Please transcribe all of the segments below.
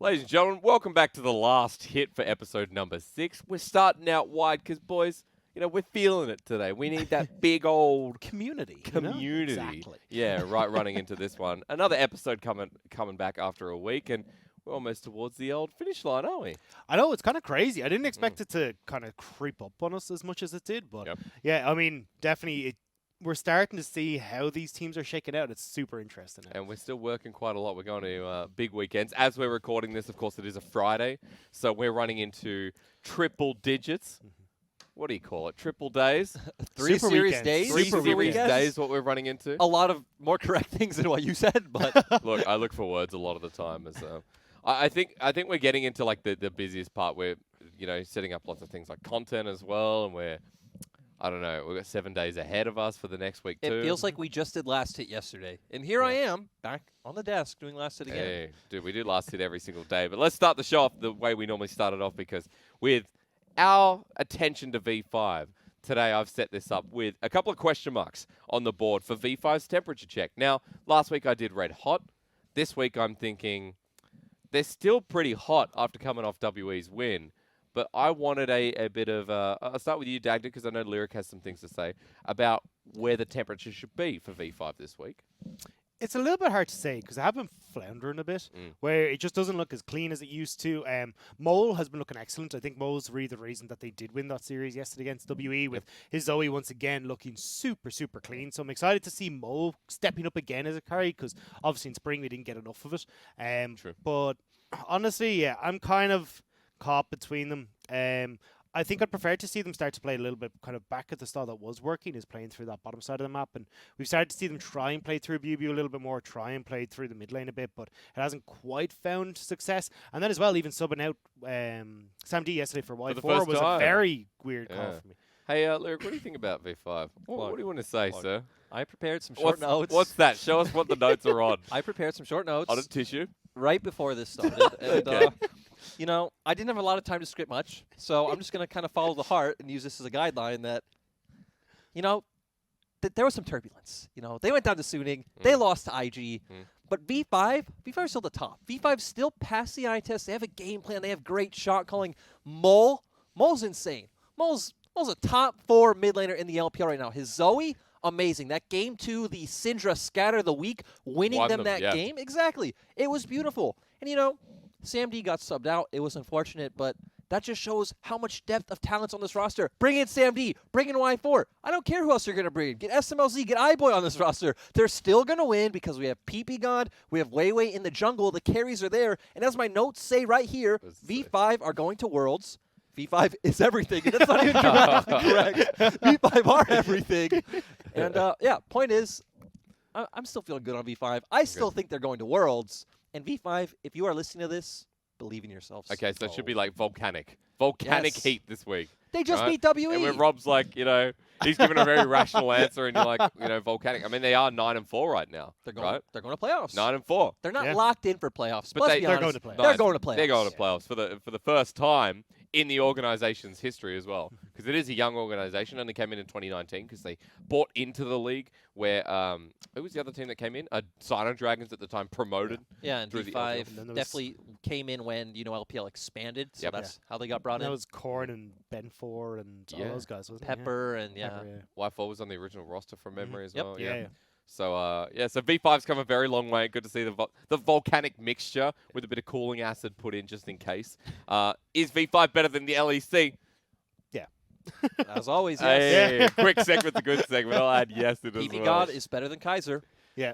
Ladies and gentlemen, welcome back to the last hit for episode number 6. We're starting out wide because, boys, we're feeling it today. We need that big old community. Exactly. Yeah, right, running into this one. Another episode coming back after a week, and we're almost towards the old finish line, aren't we? I know, it's kind of crazy. I didn't expect it to kind of creep up on us as much as it did, but yeah, I mean, definitely we're starting to see how these teams are shaking out. It's super interesting. And we're still working quite a lot. We're going to big weekends. As we're recording this, of course, it is a Friday, so we're running into triple digits. What do you call it? Triple days? Three series days? Three series days, what we're running into. A lot of more correct things than what you said, but look, I look for words a lot of the time. As I think we're getting into like the busiest part. We're setting up lots of things like content as well, and we've got 7 days ahead of us for the next week too. It feels like we just did last hit yesterday, and here I am back on the desk doing last hit again. Hey, dude, we do last hit every single day, but let's start the show off the way we normally start it off, because with our attention to V5, today I've set this up with a couple of question marks on the board for V5's temperature check. Now, last week I did red hot. This week I'm thinking they're still pretty hot after coming off WE's win, but I wanted a bit of I'll start with you, Dagda, because I know Lyric has some things to say about where the temperature should be for V5 this week. It's a little bit hard to say because I have been floundering a bit, where it just doesn't look as clean as it used to. Mole has been looking excellent. I think Mole's really the reason that they did win that series yesterday against WE, with his Zoe once again looking super, super clean. So I'm excited to see Mole stepping up again as a carry, because obviously in spring we didn't get enough of it. True. But honestly, yeah, I'm kind of caught between them. I think I'd prefer to see them start to play a little bit kind of back at the style that was working, is playing through that bottom side of the map. And we've started to see them try and play through BB a little bit more, try and play through the mid lane a bit, but it hasn't quite found success. And then as well, even subbing out Sam D yesterday for Y4 was a very weird call for me. Hey, Lyric, what do you think about V5? What do you want to say, sir? I prepared some short notes. What's that? Show us what the notes are on. I prepared some short notes. On a tissue? Right before this started. And, I didn't have a lot of time to script much, so I'm just going to kind of follow the heart and use this as a guideline that, there was some turbulence. They went down to Suning. They lost to IG. But V5 is still the top. V5 still passed the eye test. They have a game plan. They have great shot calling. Mole's insane. Mole's a top 4 mid laner in the LPL right now. His Zoe, amazing. That game 2, the Syndra scatter the week, winning them that game. Exactly. It was beautiful. And, Sam D got subbed out. It was unfortunate, but that just shows how much depth of talent's on this roster. Bring in Sam D. Bring in Y4. I don't care who else you're going to bring in. Get SMLZ. Get iBoy on this roster. They're still going to win because we have PP God. We have Weiwei in the jungle. The carries are there. And as my notes say right here, V5 are going to Worlds. V5 is everything. And that's not even correct. V5 are everything. And, point is, I'm still feeling good on V5. I still think they're going to Worlds. And V5, if you are listening to this, believe in yourselves. Okay, so it should be like volcanic heat this week. They just beat WE. And when Rob's like, he's given a very rational answer, and you're like, volcanic. I mean, they are 9-4 right now. They're going to playoffs. 9-4. They're not locked in for playoffs, but they're going to playoffs. They're going to playoffs. They're going to playoffs for the first time in the organization's history as well, because it is a young organization. Only came in 2019 because they bought into the league. Where who was the other team that came in? Sino Dragons at the time promoted. Yeah, and V5 definitely came in when LPL expanded, so that's how they got brought in. That was Korn and Ben4 and all those guys, wasn't it? Pepper and Y4 was on the original roster from memory as well. Yeah. So so V5's come a very long way. Good to see the volcanic mixture with a bit of cooling acid put in just in case. Is V5 better than the LEC? Yeah. As always, yes. Hey, quick segment's a good segment. I'll add yes to it as well. PP God is better than Kaiser. Yeah.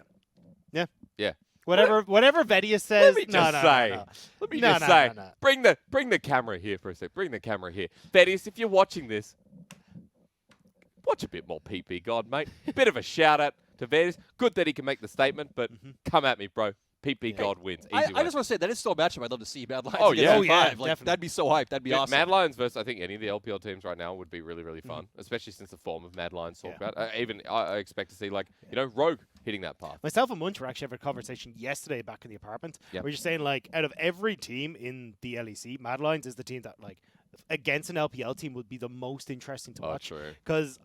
Whatever Vedius says. Let me just say. No. Let me just say. Bring the camera here for a sec. Bring the camera here. Vedius, if you're watching this, watch a bit more PP God, mate. Bit of a shout out to Vedius. Good that he can make the statement, but come at me, bro. PP God wins. Easy I just want to say that is still a matchup I'd love to see. Mad Lions against V5. Like, that'd be so hyped. That'd be awesome. Mad Lions versus I think any of the LPL teams right now would be really, really fun, especially since the form of Mad Lions talked about. I expect to see Rogue hitting that path. Myself and Munch were actually having a conversation yesterday back in the apartment. We're just saying, out of every team in the LEC, Mad Lions is the team that against an LPL team would be the most interesting to watch. True. Because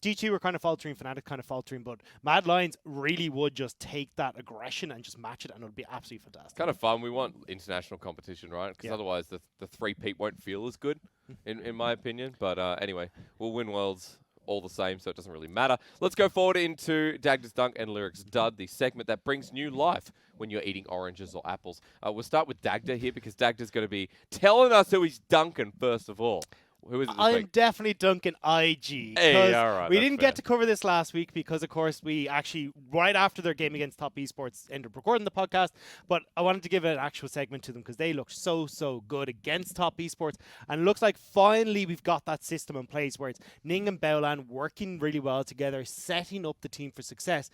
G2 were kind of faltering, Fnatic kind of faltering, but Mad Lions really would just take that aggression and just match it, and it would be absolutely fantastic. Kind of fun. We want international competition, right? Because Yeah. otherwise the three-peat won't feel as good, in my opinion. But anyway, we'll win Worlds all the same, so it doesn't really matter. Let's go forward into Dagda's Dunk and Lyric's Dud, the segment that brings new life when you're eating oranges or apples. We'll start with Dagda here because Dagda's going to be telling us who he's dunking first of all. Who is it this I'm week? definitely dunking IG. Hey, all right, we that's didn't fair. get to cover this last week because, of course, we actually, right after their game against Top Esports, ended up recording the podcast. But I wanted to give an actual segment to them because they looked so good against Top Esports. And it looks like finally we've got that system in place where it's Ning and Baolan working really well together, setting up the team for success.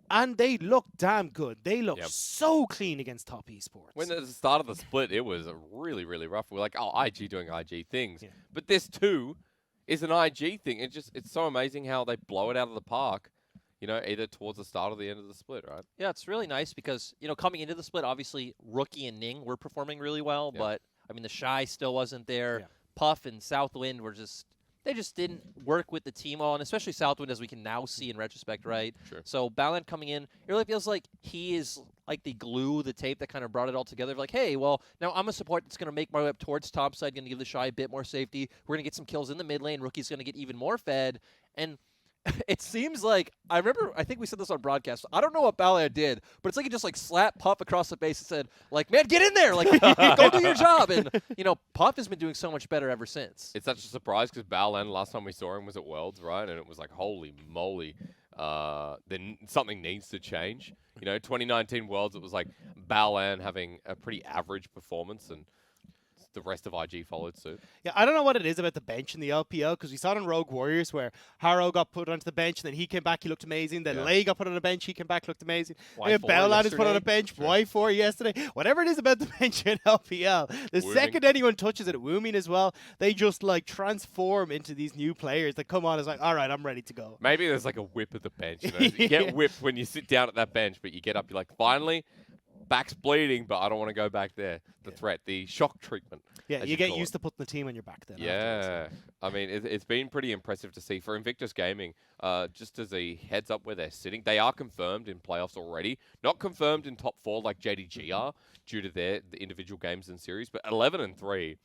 And they look damn good. They look so clean against Top Esports. When at the start of the split, it was really, really rough. We're like, oh, IG doing IG things. Yeah. But this too is an IG thing. It's so amazing how they blow it out of the park, you know, either towards the start or the end of the split, right? Yeah, it's really nice because, you know, coming into the split, obviously, Rookie and Ning were performing really well, Yeah. but, I mean, the Shy still wasn't there. Yeah. Puff and Southwind were they just didn't work with the team well, and especially Southwind, as we can now see in retrospect, right? Sure. So Balan coming in, it really feels like he is like the glue, the tape that kind of brought it all together. Like, hey, well, now I'm a support that's going to make my way up towards top side, going to give the Shy a bit more safety. We're going to get some kills in the mid lane. Rookie's going to get even more fed, and it seems like, I think we said this on broadcast. I don't know what Balan did, but it's like he just like slapped Puff across the face and said, like, man, get in there. Like, go do your job. And, you know, Puff has been doing so much better ever since. It's such a surprise because Baolan, last time we saw him was at Worlds, right? And it was like, holy moly, then something needs to change. You know, 2019 Worlds, it was like Baolan having a pretty average performance, and the rest of IG followed suit. Yeah, I don't know what it is about the bench in the LPL because we saw it in Rogue Warriors where Harrow got put onto the bench and then he came back, he looked amazing. Then Lei got put on the bench, he came back, looked amazing. And Y4 Baolan is put on a yesterday. bench, Y4 yesterday. Whatever it is about the bench in LPL, the Wooming. second anyone touches it, Wooming as well, they just like transform into these new players that come on as like, all right, I'm ready to go. Maybe there's like a whip at the bench. You know? You get whipped when you sit down at that bench, but you get up, you're like, finally, back's bleeding, but I don't want to go back there. The threat, the shock treatment. Yeah, as you get call used it. to putting the team on your back then. Yeah, I mean, it's been pretty impressive to see for Invictus Gaming. Just as a heads up where they're sitting, they are confirmed in playoffs already. Not confirmed in top 4 like JDG are due to the individual games and series, but 11-3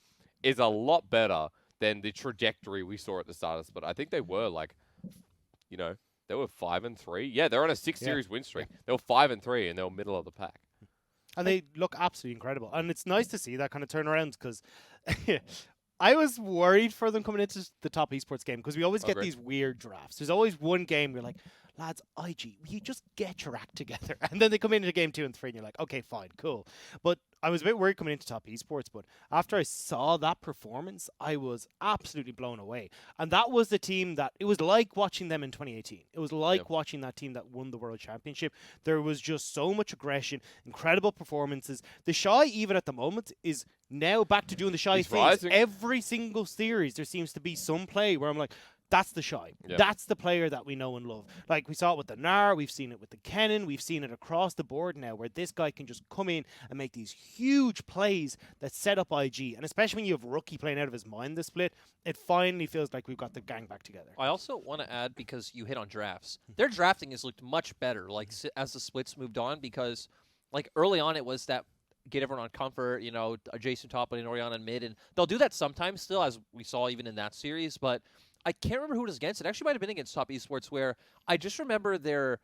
is a lot better than the trajectory we saw at the start of the split. I think they were like, you know, they were 5-3. Yeah, they're on a 6-series win streak. They were 5-3 and they were middle of the pack. And they look absolutely incredible. And it's nice to see that kind of turnaround because I was worried for them coming into the top esports game because we always get Agreed. these weird drafts. There's always one game where you're like, lads, IG, will you just get your act together? And then they come into game 2 and 3 and you're like, okay, fine, cool. But I was a bit worried coming into top esports, but after I saw that performance, I was absolutely blown away. And that was the team that, it was like watching them in 2018. It was like watching that team that won the World Championship. There was just so much aggression, incredible performances. The Shy, even at the moment, is now back to doing the Shy He's things. rising. Every single series, there seems to be some play where I'm like, that's the Shy. Yep. That's the player that we know and love. Like, we saw it with the Nar, we've seen it with the Kennen, we've seen it across the board now, where this guy can just come in and make these huge plays that set up IG. And especially when you have Rookie playing out of his mind this split, it finally feels like we've got the gang back together. I also want to add, because you hit on drafts, their drafting has looked much better, like, as the splits moved on, because, like, early on it was that get everyone on comfort, you know, Jason top lane, Orianna in mid, and they'll do that sometimes still, as we saw even in that series, but I can't remember who it was against. It actually might have been against Top Esports, where I just remember their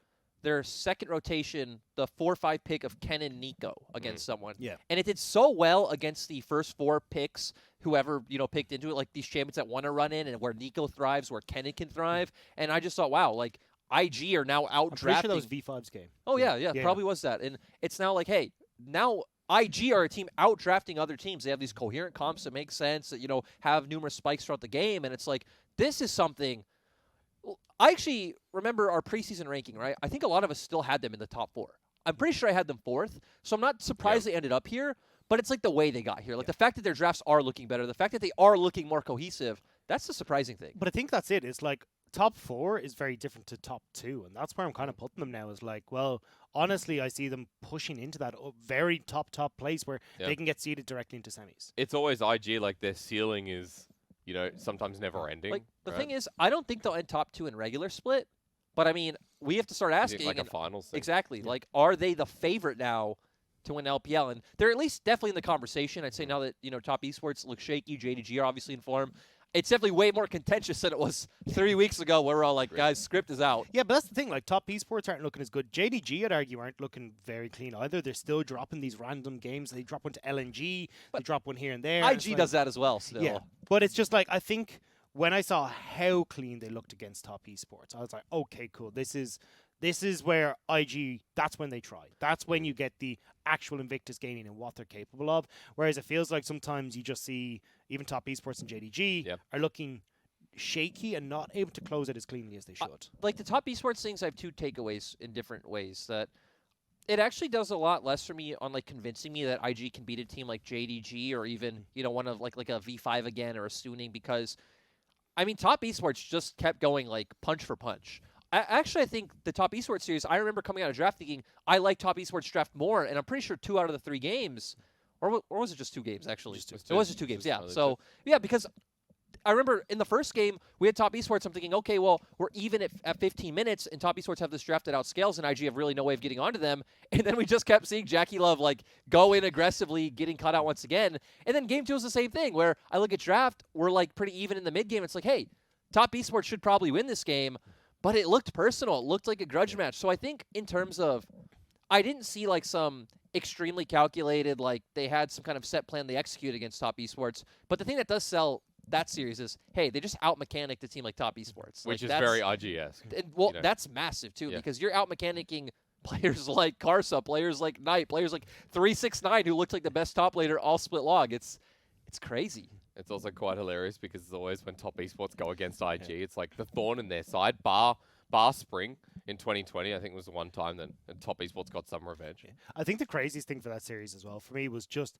second rotation, the 4-5 pick of Ken and Nico against someone. Yeah. And it did so well against the first 4 picks, whoever, you know, picked into it, like these champions that want to run in and where Nico thrives, where Kennen can thrive. And I just thought, wow, like, IG are now out I'm pretty drafting. sure that was V5's game. Oh, yeah, probably was that. And it's now like, hey, now IG are a team out drafting other teams. They have these coherent comps that make sense, that, you know, have numerous spikes throughout the game. And it's like, this is something. I actually remember our preseason ranking, right? I think a lot of us still had them in the top 4. I'm pretty sure I had them 4th. So I'm not surprised they ended up here. But it's like the way they got here. Like the fact that their drafts are looking better, the fact that they are looking more cohesive, that's the surprising thing. But I think that's it. It's like top 4 is very different to top 2. And that's where I'm kind of putting them now is like, well, honestly, I see them pushing into that very top place where they can get seeded directly into semis. It's always IG, like their ceiling is, sometimes never ending. Like the right? thing is, I don't think they'll end top 2 in regular split. But I mean, we have to start You asking. think like a finals thing? Exactly. Like, are they the favorite now to win LPL? And they're at least definitely in the conversation. I'd say now that, Top Esports looks shaky, JDG are obviously in form. It's definitely way more contentious than it was 3 weeks ago where we're all like, guys, script is out. Yeah, but that's the thing. Like, top esports aren't looking as good. JDG, I'd argue, aren't looking very clean either. They're still dropping these random games. They drop one to LNG. They drop one here and there. IG does that as well still. Yeah, but it's just like, I think when I saw how clean they looked against top esports, I was like, okay, cool. This is where IG, that's when they try. That's when you get the actual Invictus Gaming and what they're capable of. Whereas it feels like sometimes you just see even top esports and JDG are looking shaky and not able to close it as cleanly as they should. Like the Top Esports things, I have 2 takeaways in different ways. That it actually does a lot less for me on like convincing me that IG can beat a team like JDG or even, one of like a V5 again or a Stooning, because I mean, Top Esports just kept going like punch for punch. I think the Top Esports series, I remember coming out of draft thinking, I like Top Esports draft more, and I'm pretty sure 2 out of the 3 games, or was it just 2 games, actually? It was just 2 games, yeah. So, yeah, because I remember in the first game, we had Top Esports, I'm thinking, okay, well, we're even at 15 minutes, and Top Esports have this draft that outscales, and IG have really no way of getting onto them, and then we just kept seeing Jackie Love, like, go in aggressively, getting caught out once again, and then game 2 was the same thing, where I look at draft, we're, like, pretty even in the mid-game, it's like, hey, Top Esports should probably win this game, but it looked personal. It looked like a grudge match. So I think in terms of, I didn't see like some extremely calculated, like they had some kind of set plan they executed against Top Esports. But the thing that does sell that series is, hey, they just out-mechanicked a team like Top Esports. Which like, is very IG-esque. Well, that's massive too, because you're out-mechanicking players like Karsa, players like Knight, players like 369 who looked like the best top laner all split log. It's crazy. It's also quite hilarious because it's always when Top Esports go against IG, it's like the thorn in their side, bar Spring in 2020, I think was the one time that Top Esports got some revenge. I think the craziest thing for that series as well, for me, was just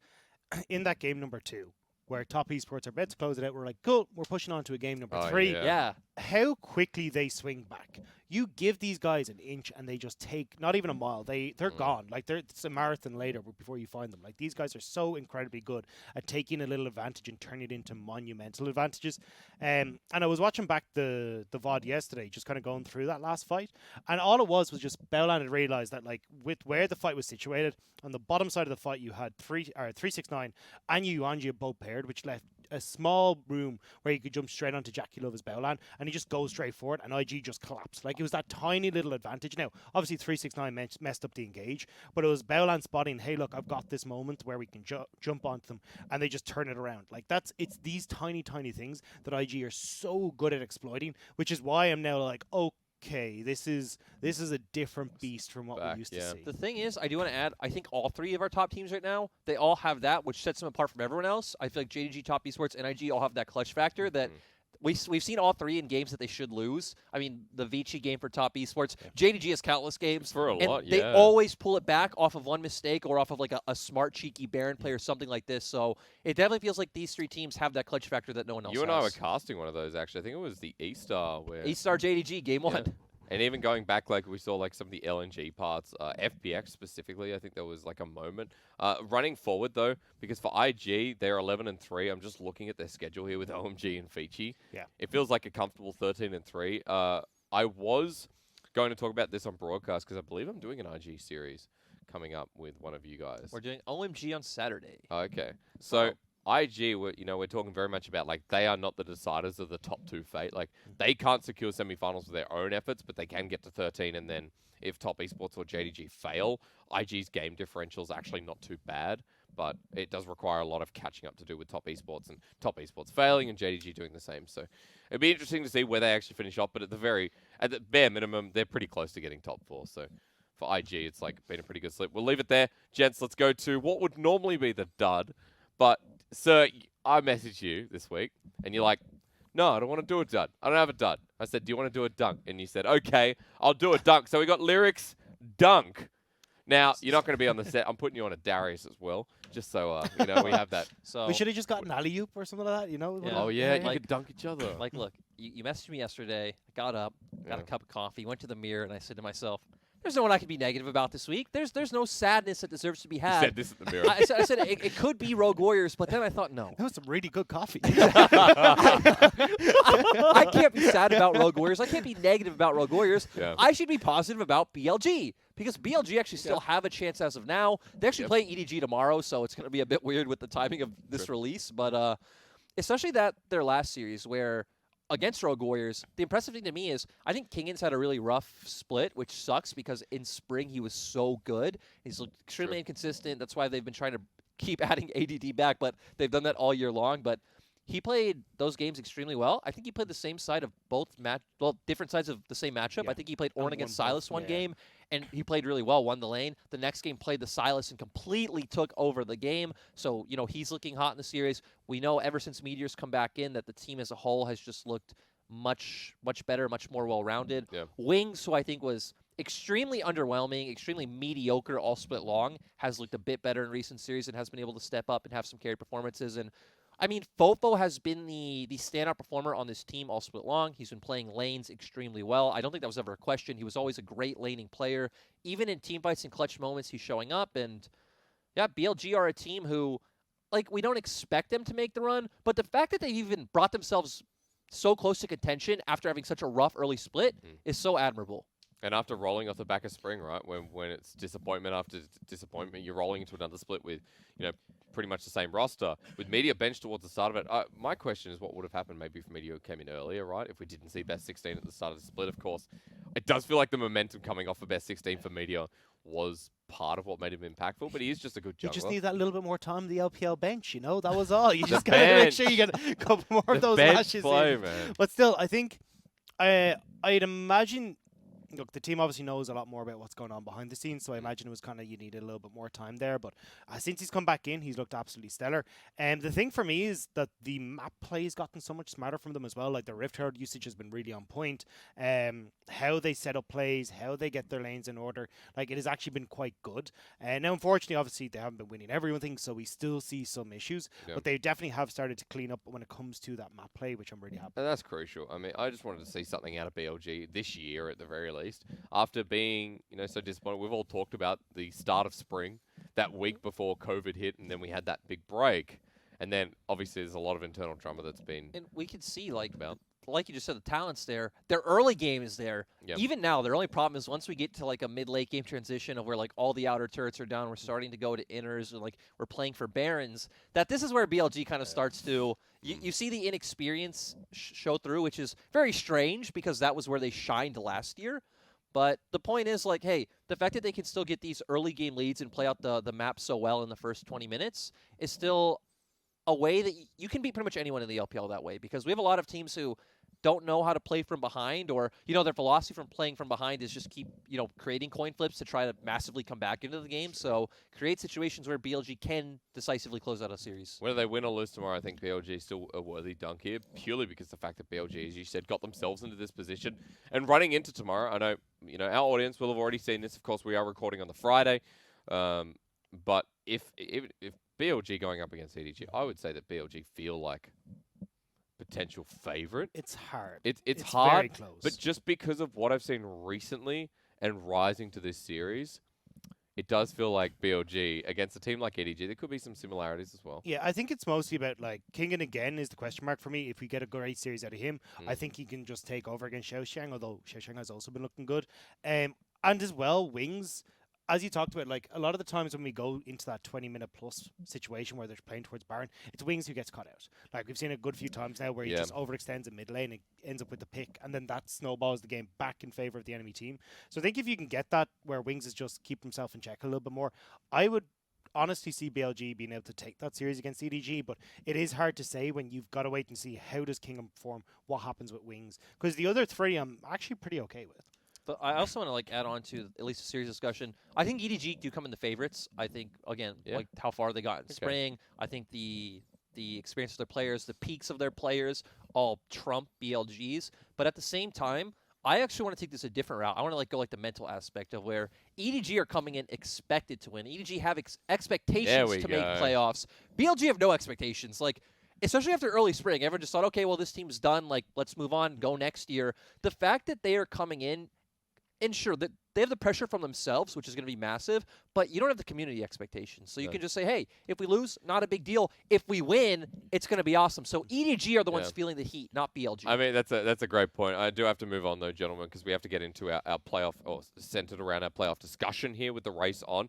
in that game number 2, where Top Esports are about to close it out. We're like, cool, we're pushing on to a game number 3. Yeah. How quickly they swing back. You give these guys an inch and they just take not even a mile. They're gone. Like it's a marathon later before you find them. Like these guys are so incredibly good at taking a little advantage and turning it into monumental advantages. And I was watching back the VOD yesterday, just kind of going through that last fight, and all it was just Bellland had realized that like with where the fight was situated, on the bottom side of the fight you had 369 and Yuanji both paired, which left a small room where you could jump straight onto Jackie Love's Bowland, and he just goes straight for it, and IG just collapsed. Like, it was that tiny little advantage. Now, obviously, 369 messed up the engage, but it was Bowland spotting, hey, look, I've got this moment where we can jump onto them, and they just turn it around. Like, it's these tiny, tiny things that IG are so good at exploiting, which is why I'm now like, okay, this is a different beast from what we used to see. The thing is, I do want to add, I think all 3 of our top teams right now, they all have that, which sets them apart from everyone else. I feel like JDG, Top Esports, and IG all have that clutch factor that we've seen all 3 in games that they should lose. I mean, the Vici game for Top Esports. JDG has countless games. For a lot, They always pull it back off of one mistake or off of like a smart, cheeky Baron play or something like this. So it definitely feels like these 3 teams have that clutch factor that no one else has. You and I were casting one of those, actually. I think it was the E-Star. E-Star JDG, game 1. And even going back, like we saw like some of the LNG parts, FPX specifically, I think there was like a moment. Running forward though, because for IG, they're 11-3. I'm just looking at their schedule here with OMG and Vici. Yeah. It feels like a comfortable 13-3. I was going to talk about this on broadcast because I believe I'm doing an IG series coming up with one of you guys. We're doing OMG on Saturday. Okay. So IG, we're talking very much about, like, they are not the deciders of the top 2 fate. Like, they can't secure semifinals with their own efforts, but they can get to 13, and then if Top Esports or JDG fail, IG's game differential is actually not too bad, but it does require a lot of catching up to do with Top Esports, and Top Esports failing and JDG doing the same. So it'd be interesting to see where they actually finish off, but at the bare minimum, they're pretty close to getting top 4, so for IG, it's like been a pretty good slip. We'll leave it there. Gents, let's go to what would normally be the dud, but sir, I messaged you this week, and you're like, no, I don't want to do a dud. I don't have a dud. I said, do you want to do a dunk? And you said, okay, I'll do a dunk. So we got Lyrics dunk. Now, you're not going to be on the set. I'm putting you on a Darius as well, just so, we have that. So we should have just gotten alley-oop or something like that, Yeah. Oh, yeah, you could dunk each other. Like, look, you messaged me yesterday. I got up, got a cup of coffee, went to the mirror, and I said to myself, there's no one I can be negative about this week. There's no sadness that deserves to be You had. said this at the mirror. I said it could be Rogue Warriors, but then I thought, no. That was some really good coffee. I can't be sad about Rogue Warriors. I can't be negative about Rogue Warriors. Yeah. I should be positive about BLG because BLG actually still have a chance as of now. They actually play EDG tomorrow, so it's going to be a bit weird with the timing of this release. But especially that their last series where against Rogue Warriors, the impressive thing to me is I think Kingan's had a really rough split, which sucks because in spring he was so good. He's extremely inconsistent. That's why they've been trying to keep adding ADD back, but they've done that all year long. But he played those games extremely well. I think he played the same side of both different sides of the same matchup. Yeah. I think he played Ornn against Silas one yeah. game, and he played really well, won the lane. The next game played the Silas and completely took over the game. So, he's looking hot in the series. We know ever since Meteor's come back in that the team as a whole has just looked much, much better, much more well-rounded. Yeah. Wings, who I think was extremely underwhelming, extremely mediocre all split long, has looked a bit better in recent series and has been able to step up and have some carried performances. And I mean, Fofo has been the standout performer on this team all split long. He's been playing lanes extremely well. I don't think that was ever a question. He was always a great laning player. Even in team fights and clutch moments, he's showing up. And yeah, BLG are a team who, we don't expect them to make the run, but the fact that they've even brought themselves so close to contention after having such a rough early split is so admirable. And after rolling off the back of spring, right, when it's disappointment after disappointment, you're rolling into another split with, pretty much the same roster. With Meteor bench towards the start of it, my question is what would have happened maybe if Meteor came in earlier, right? If we didn't see best 16 at the start of the split, of course. It does feel like the momentum coming off of best 16 for Meteor was part of what made him impactful, but he is just a good jungler. You just need that little bit more time on the LPL bench, that was all. You just The got to make bench. sure you get a couple more of those bench matches play, in. man. But still, I think I'd imagine. Look, the team obviously knows a lot more about what's going on behind the scenes, so I imagine it was kind of you needed a little bit more time there. But since he's come back in, he's looked absolutely stellar. And the thing for me is that the map play has gotten so much smarter from them as well. Like the Rift Herald usage has been really on point. How they set up plays, how they get their lanes in order, it has actually been quite good. Now, unfortunately, obviously they haven't been winning everything, so we still see some issues. Yeah. But they definitely have started to clean up when it comes to that map play, which I'm really happy. And that's crucial. I mean, I just wanted to see something out of BLG this year at the very least. After being, so disappointed, we've all talked about the start of spring, that week before COVID hit, and then we had that big break. And then, obviously, there's a lot of internal drama that's been... And we can see, about, like you just said, the talent's there. Their early game is there. Yep. Even now, their only problem is once we get to, a mid-late game transition of where, all the outer turrets are down, we're starting to go to inners, or, we're playing for Barons, that this is where BLG kind of starts to... You see the inexperience show through, which is very strange because that was where they shined last year. But the point is, hey, the fact that they can still get these early game leads and play out the map so well in the first 20 minutes is still a way that you can beat pretty much anyone in the LPL that way. Because we have a lot of teams who don't know how to play from behind, or, their philosophy from playing from behind is just keep, creating coin flips to try to massively come back into the game. So create situations where BLG can decisively close out a series. Whether they win or lose tomorrow, I think BLG is still a worthy dunk here, purely because the fact that BLG, as you said, got themselves into this position. And running into tomorrow, I know, our audience will have already seen this. Of course, we are recording on the Friday. But if BLG going up against EDG, I would say that BLG feel like potential favorite. It's hard. It's very hard, close. but just because of what I've seen recently and rising to this series, it does feel like BLG against a team like EDG, there could be some similarities as well. Yeah, I think it's mostly about Kingan again is the question mark for me. If we get a great series out of him, I think he can just take over against Xiaoxiang, although Xiaoxiang has also been looking good. And as well, Wings, as you talked about, a lot of the times when we go into that 20-minute plus situation where they're playing towards Baron, it's Wings who gets caught out. We've seen a good few times now where he just overextends in mid lane and ends up with the pick, and then that snowballs the game back in favor of the enemy team. So I think if you can get that where Wings is just keep himself in check a little bit more, I would honestly see BLG being able to take that series against EDG, but it is hard to say when you've got to wait and see how does Kingdom perform, what happens with Wings, because the other three I'm actually pretty okay with. But I also want to add on to at least a serious discussion. I think EDG do come in the favorites. I think again, how far they got in spring. I think the experience of their players, the peaks of their players, all trump BLGs. But at the same time, I actually want to take this a different route. I want to go the mental aspect of where EDG are coming in expected to win. EDG have expectations to make playoffs. BLG have no expectations. Especially after early spring, everyone just thought, okay, well, this team's done. Let's move on, go next year. The fact that they are coming in, and sure, that they have the pressure from themselves, which is going to be massive, but you don't have the community expectations. So you can just say, hey, if we lose, not a big deal. If we win, it's going to be awesome. So EDG are the ones feeling the heat, not BLG. I mean, that's a great point. I do have to move on, though, gentlemen, because we have to get into our playoff, or centered around our playoff discussion here with the race on.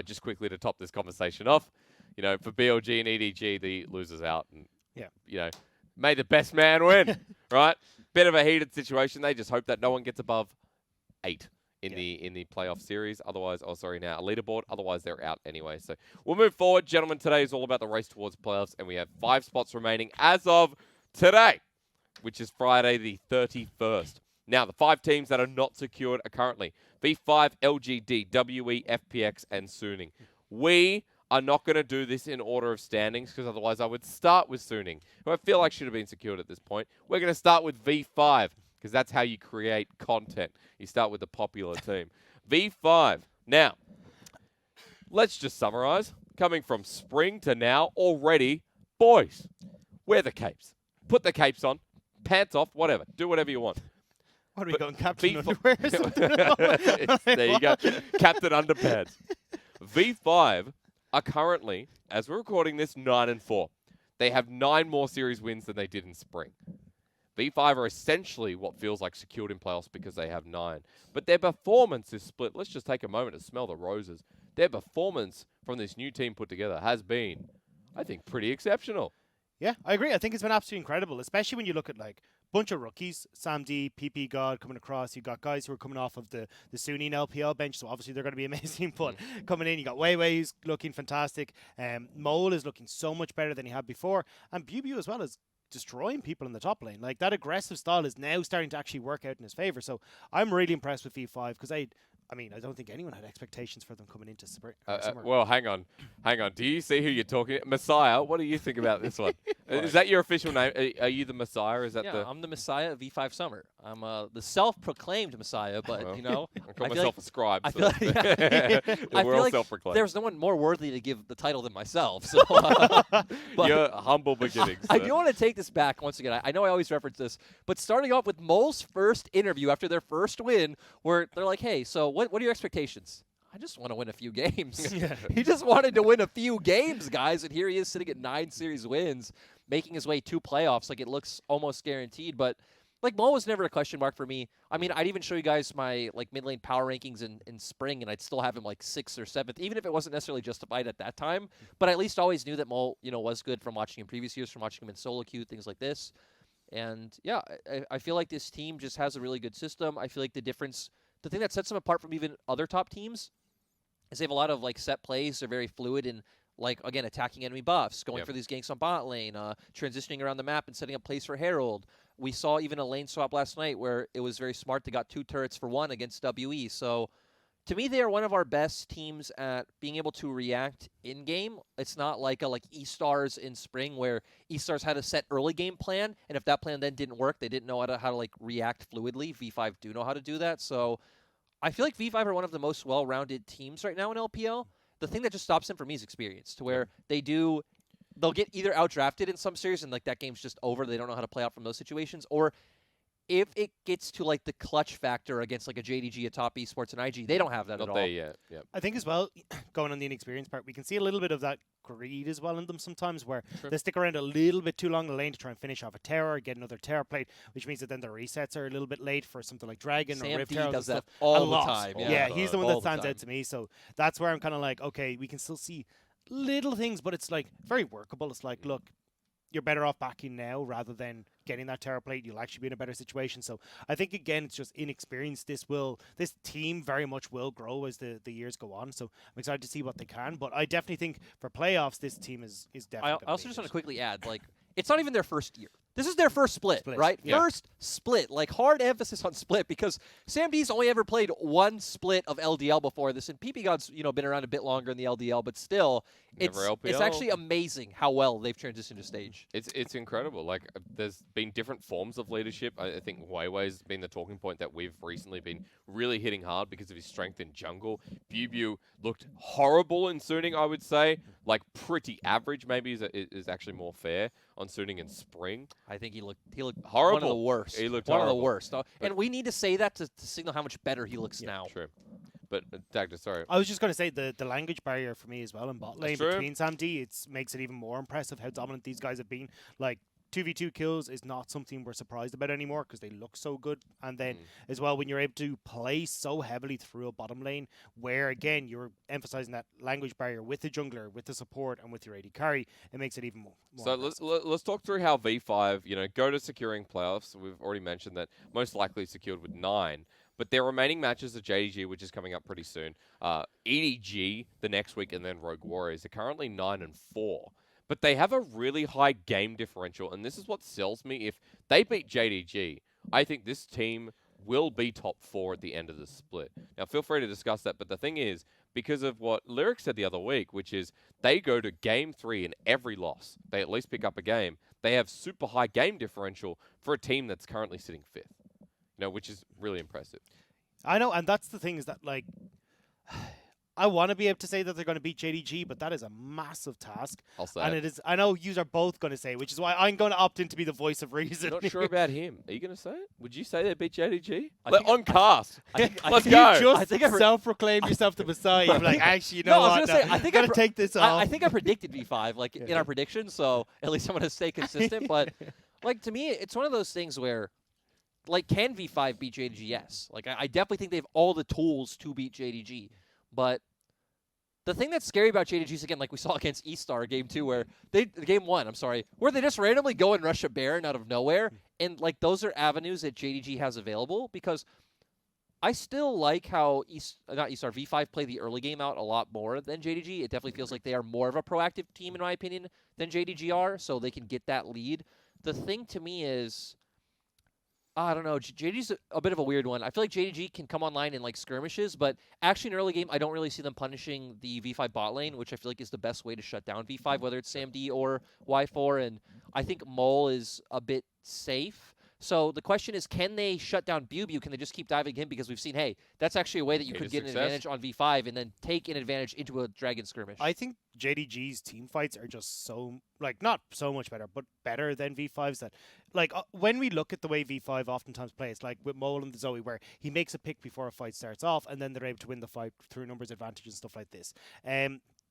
Just quickly to top this conversation off, you know, for BLG and EDG, the losers out. And, you know, may the best man win, right? Bit of a heated situation. They just hope that no one gets above 8. In the playoff series, otherwise, a leaderboard, otherwise they're out anyway. So we'll move forward. Gentlemen, today is all about the race towards playoffs, and we have 5 spots remaining as of today, which is Friday the 31st. Now, the 5 teams that are not secured are currently V5, LGD, WE, FPX, and Suning. We are not going to do this in order of standings, because otherwise I would start with Suning, who I feel like should have been secured at this point. We're going to start with V5, because that's how you create content. You start with the popular team. V5. Now, let's just summarize. Coming from spring to now, already, boys, wear the capes. Put the capes on, pants off, whatever. Do whatever you want. What are we going, Captain Underwear or something? There you go. Captain Underpants. V5 are currently, as we're recording this, 9-4. They have 9 more series wins than they did in spring. V5 are essentially what feels like secured in playoffs because they have 9. But their performance is split. Let's just take a moment to smell the roses. Their performance from this new team put together has been, I think, pretty exceptional. Yeah, I agree. I think it's been absolutely incredible, especially when you look at like a bunch of rookies. Sam D, PP God coming across. You got guys who are coming off of the Sunni LPL bench, so obviously they're going to be amazing. But coming in, you got Weiwei who's looking fantastic. Mole is looking so much better than he had before. And Bubu as well is destroying people in the top lane. Like, that aggressive style is now starting to actually work out in his favor. So I'm really impressed with V5 because I don't think anyone had expectations for them coming into spring. Well, hang on. Do you see who you're talking? Messiah. What do you think about this one? Is that your official name? Are you the Messiah? Is that I'm the Messiah of V5 Summer. I'm the self-proclaimed Messiah, but you know, I call myself a scribe. I feel like there's no one more worthy to give the title than myself. So, your humble beginnings. I do want to take this back once again. I know I always reference this, but starting off with Mole's first interview after their first win, where they're like, "Hey, so what are your expectations?" I just want to win a few games. He just wanted to win a few games, guys, and here he is sitting at 9 series wins, making his way to playoffs. Like, it looks almost guaranteed, but like, Mole was never a question mark for me. I mean, I'd even show you guys my like mid lane power rankings in spring, and I'd still have him like 6th or 7th, even if it wasn't necessarily justified at that time. But I at least always knew that Mole, you know, was good from watching him previous years, from watching him in solo queue, things like this. And yeah, I feel like this team just has a really good system. I feel like the thing that sets them apart from even other top teams is they have a lot of like set plays. They're very fluid in, like, again, attacking enemy buffs, going for these ganks on bot lane, transitioning around the map and setting up plays for Herald. We saw even a lane swap last night where it was very smart. They got 2 turrets for 1 against WE. So to me, they are one of our best teams at being able to react in-game. It's not like E-Stars in spring where E-Stars had a set early game plan, and if that plan then didn't work, they didn't know how to like react fluidly. V5 do know how to do that. So I feel like V5 are one of the most well-rounded teams right now in LPL. The thing that just stops them for me is experience, to where they'll get either outdrafted in some series and like that game's just over. They don't know how to play out from those situations, or if it gets to like the clutch factor against like a JDG, a top esports, and IG, they don't have that at all. Not there yet. Yep. I think as well, going on the inexperienced part, we can see a little bit of that greed as well in them sometimes, where they stick around a little bit too long in the lane to try and finish off a terror, get another terror plate, which means that then their resets are a little bit late for something like Dragon or Rift Herald. does that all the time. Yeah, he's the one that stands out to me. So that's where I'm kind of like, okay, we can still see little things, but it's like very workable. It's like, look, you're better off backing now rather than getting that terror plate. You'll actually be in a better situation. So I think, again, it's just inexperience. This team very much will grow as the years go on. So I'm excited to see what they can. But I definitely think for playoffs, this team is definitely. I also just want to quickly add, like, it's not even their first year. This is their first split. Right? Yeah. First split. Like, hard emphasis on split, because Sam D's only ever played 1 split of LDL before this, and PP God's, you know, been around a bit longer in the LDL, but still, it's actually amazing how well they've transitioned to stage. It's incredible. Like, there's been different forms of leadership. I think Weiwei's been the talking point that we've recently been really hitting hard because of his strength in jungle. Bubu looked horrible in Suning, I would say. Like, pretty average, maybe, is actually more fair on Suning in spring. I think he looked Horrible. one of the worst. He looked one horrible. of the worst. And we need to say that to signal how much better he looks now. True. But Dagda, sorry. I was just going to say the language barrier for me as well in bot lane true. between Sam D. It makes it even more impressive how dominant these guys have been. Like 2v2 kills is not something we're surprised about anymore because they look so good. And then as well, when you're able to play so heavily through a bottom lane, where again you're emphasizing that language barrier with the jungler, with the support, and with your AD carry, it makes it even more. So let's talk through how V5, go to securing playoffs. We've already mentioned that most likely secured with 9. But their remaining matches are JDG, which is coming up pretty soon. EDG the next week, and then Rogue Warriors are currently 9-4. But they have a really high game differential, and this is what sells me. If they beat JDG, I think this team will be top 4 at the end of the split. Now, feel free to discuss that, but the thing is, because of what Lyric said the other week, which is they go to game 3 in every loss. They at least pick up a game. They have super high game differential for a team that's currently sitting 5th. Which is really impressive. I know, and that's the thing is that, like, I want to be able to say that they're going to beat JDG, but that is a massive task. I'll say and it is. I know you are both going to say, which is why I'm going to opt in to be the voice of reason. Not sure about him. Are you going to say it? Would you say they beat JDG? think- On cast. Let's You go. just self-proclaim yourself the Messiah. You're like, actually, you know No, I was what? gonna say, I think gotta take this off. I think I predicted V5 in our prediction, so at least I'm gonna stay consistent. But to me, it's one of those things where, can V5 beat JDG? Yes. I definitely think they have all the tools to beat JDG. But the thing that's scary about JDG is, again, like we saw against E-Star game 2, where game 1, I'm sorry, where they just randomly go and rush a Baron out of nowhere. And, those are avenues that JDG has available, because I still like how V5 play the early game out a lot more than JDG. It definitely feels like they are more of a proactive team, in my opinion, than JDG are, so they can get that lead. The thing to me is, I don't know. JDG's a bit of a weird one. I feel like JDG can come online in skirmishes, but actually in early game, I don't really see them punishing the V5 bot lane, which I feel like is the best way to shut down V5, whether it's SamD or Y4. And I think Mole is a bit safe. So the question is, can they shut down Bew? Can they just keep diving him? Because we've seen, hey, that's actually a way that you could get an advantage on V5 and then take an advantage into a Dragon skirmish. I think JDG's team fights are just so, not so much better, but better than V5's. That, when we look at the way V5 oftentimes plays, like with Mole and the Zoe, where he makes a pick before a fight starts off, and then they're able to win the fight through numbers advantage and stuff like this.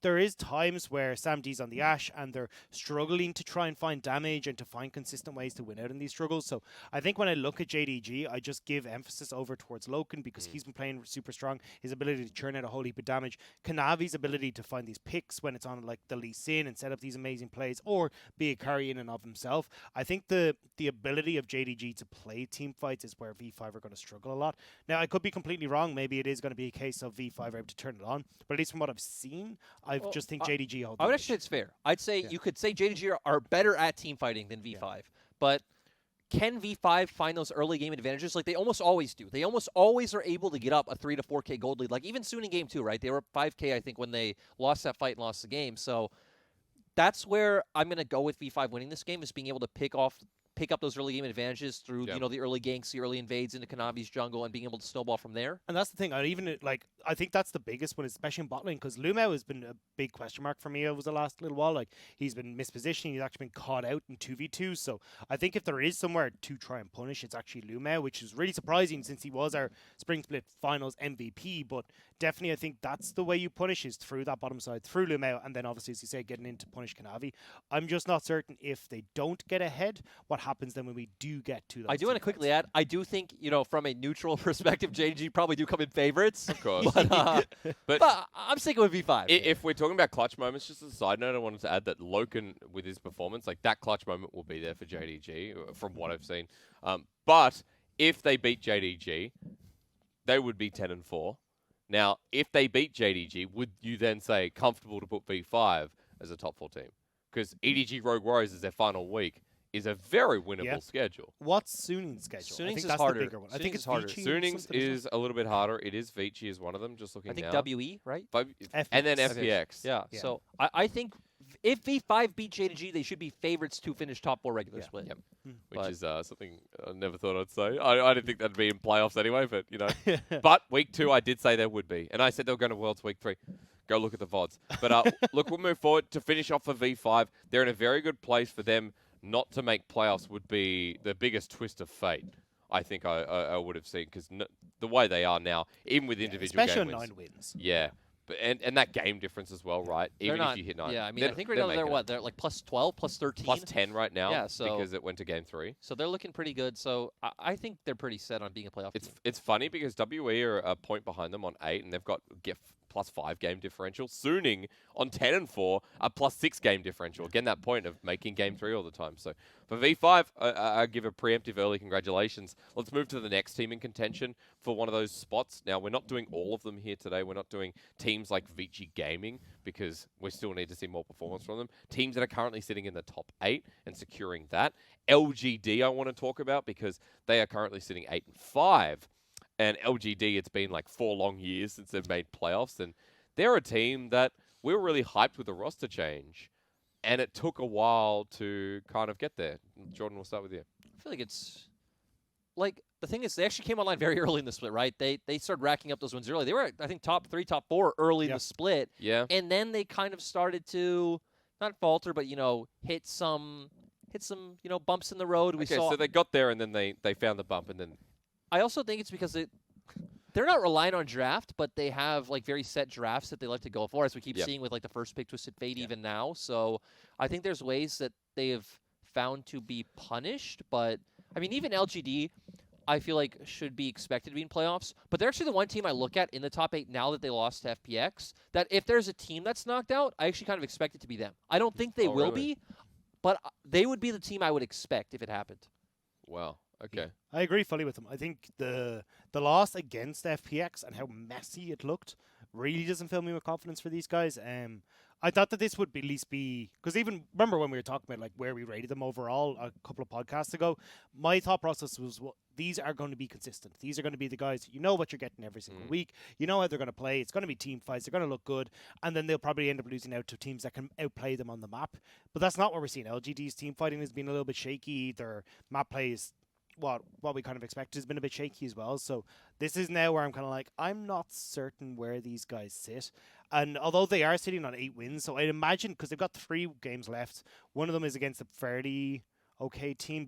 There is times where Sam D's on the Ashe and they're struggling to try and find damage and to find consistent ways to win out in these struggles. So I think when I look at JDG, I just give emphasis over towards Loken, because he's been playing super strong. His ability to churn out a whole heap of damage. Kanavi's ability to find these picks when it's on the Lee Sin and set up these amazing plays, or be a carry in and of himself. I think the ability of JDG to play team fights is where V5 are going to struggle a lot. Now, I could be completely wrong. Maybe it is going to be a case of V5 are able to turn it on. But at least from what I've seen, just think JDG holds. I would actually say it's fair. I'd say you could say JDG are better at team fighting than V5. But can V5 find those early game advantages? They almost always do. They almost always are able to get up a 3 to 4K gold lead. Even soon in game 2, right? They were 5K, I think, when they lost that fight and lost the game. So that's where I'm going to go with V5 winning this game, is being able to pick up those early game advantages through the early ganks, the early invades into Kanavi's jungle, and being able to snowball from there. And that's the thing. I think that's the biggest one, especially in bot lane, because Lumao has been a big question mark for me over the last little while. He's been mispositioning. He's actually been caught out in 2v2. So I think if there is somewhere to try and punish, it's actually Lumao, which is really surprising since he was our Spring Split Finals MVP. But definitely, I think that's the way you punish, is through that bottom side, through Lumao, and then obviously, as you say, getting in to punish Kanavi. I'm just not certain if they don't get ahead, what happens then when we do get to that. I do want to quickly add, I do think, from a neutral perspective, JDG probably do come in favorites. Of course. But I'm sticking with V5. If we're talking about clutch moments, just as a side note, I wanted to add that Loken, with his performance, that clutch moment will be there for JDG, from what I've seen. But if they beat JDG, they would be 10-4. Now, if they beat JDG, would you then say comfortable to put V5 as a top 4 team? Because EDG Rogue Warriors is their final week. Is a very winnable schedule. What's Suning's schedule? Suning's I think is that's harder. the bigger one. I think it's harder. Vici. Suning's is a little bit harder. It is Vici is one of them, just looking I think now. WE, right? And then FPX. Yeah. So I think if V5 beat JDG, they should be favorites to finish top 4 regular split. Yep. Which is something I never thought I'd say. I didn't think that'd be in playoffs anyway, but, But week 2, I did say there would be. And I said they were going to Worlds week 3. Go look at the VODs. But look, we'll move forward to finish off for V5. They're in a very good place for them not to make playoffs would be the biggest twist of fate. I think I would have seen because the way they are now, even with individual especially game on wins, 9 wins. yeah, but and that game difference as well, right? They're Even not, if you hit 9, yeah, I mean, I think right now they're making it. what? They're like plus 12, plus 13. Plus 10 right now, Yeah, so because it went to game 3. So they're looking pretty good. So I think they're pretty set on being a playoff team. It's funny because WE are a point behind them on 8, and they've got plus 5 game differential. Suning on 10 and 4, a plus 6 game differential. Again, that point of making game 3 all the time. So for V5, I give a preemptive early congratulations. Let's move to the next team in contention for one of those spots. Now, we're not doing all of them here today. We're not doing teams like Vici Gaming because we still need to see more performance from them. Teams that are currently sitting in the top 8 and securing that. LGD I want to talk about because they are currently sitting 8 and 5. And LGD, it's been like 4 long years since they've made playoffs. And they're a team that we were really hyped with the roster change. And it took a while to kind of get there. Jordan, we'll start with you. I feel like it's like the thing is they actually came online very early in the split, right? They started racking up those wins early. They were, I think, top 3, top 4 early in the split. Yeah. And then they kind of started to not falter, but hit some bumps in the road. We saw. So they got there and then they found the bump and then. I also think it's because they're not relying on draft, but they have like very set drafts that they like to go for, as we keep seeing with like the first pick Twisted Fate even now. So I think there's ways that they have found to be punished. But I mean, even LGD, I feel like should be expected to be in playoffs. But they're actually the one team I look at in the top 8 now that they lost to FPX. That if there's a team that's knocked out, I actually kind of expect it to be them. I don't think they will be, but they would be the team I would expect if it happened. Wow. Okay. I agree fully with them. I think the loss against FPX and how messy it looked really doesn't fill me with confidence for these guys. I thought that this would at least be because even remember when we were talking about like where we rated them overall a couple of podcasts ago. My thought process was these are going to be consistent. These are going to be the guys you know what you're getting every single week. You know how they're going to play. It's going to be team fights. They're going to look good, and then they'll probably end up losing out to teams that can outplay them on the map. But that's not what we're seeing. LGD's team fighting has been a little bit shaky. Their map play is what we kind of expected has been a bit shaky as well. So this is now where I'm kind of like, I'm not certain where these guys sit. And although they are sitting on 8 wins, so I'd imagine, because they've got 3 games left, one of them is against a fairly okay team.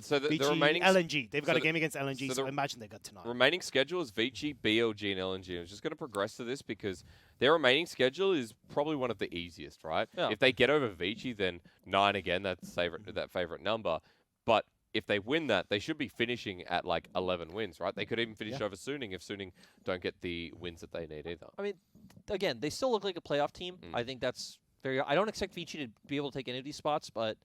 So the remaining LNG. They've got a game against LNG, so I imagine they got tonight. Remaining schedule is Vici, BLG, and LNG. I'm just going to progress to this because their remaining schedule is probably one of the easiest, right? Yeah. If they get over Vici, then 9 again. That's that favorite number. But if they win that, they should be finishing at like 11 wins, right? They could even finish over Suning if Suning don't get the wins that they need either. I mean, again, they still look like a playoff team. I think that's very. I don't expect Vici to be able to take any of these spots, but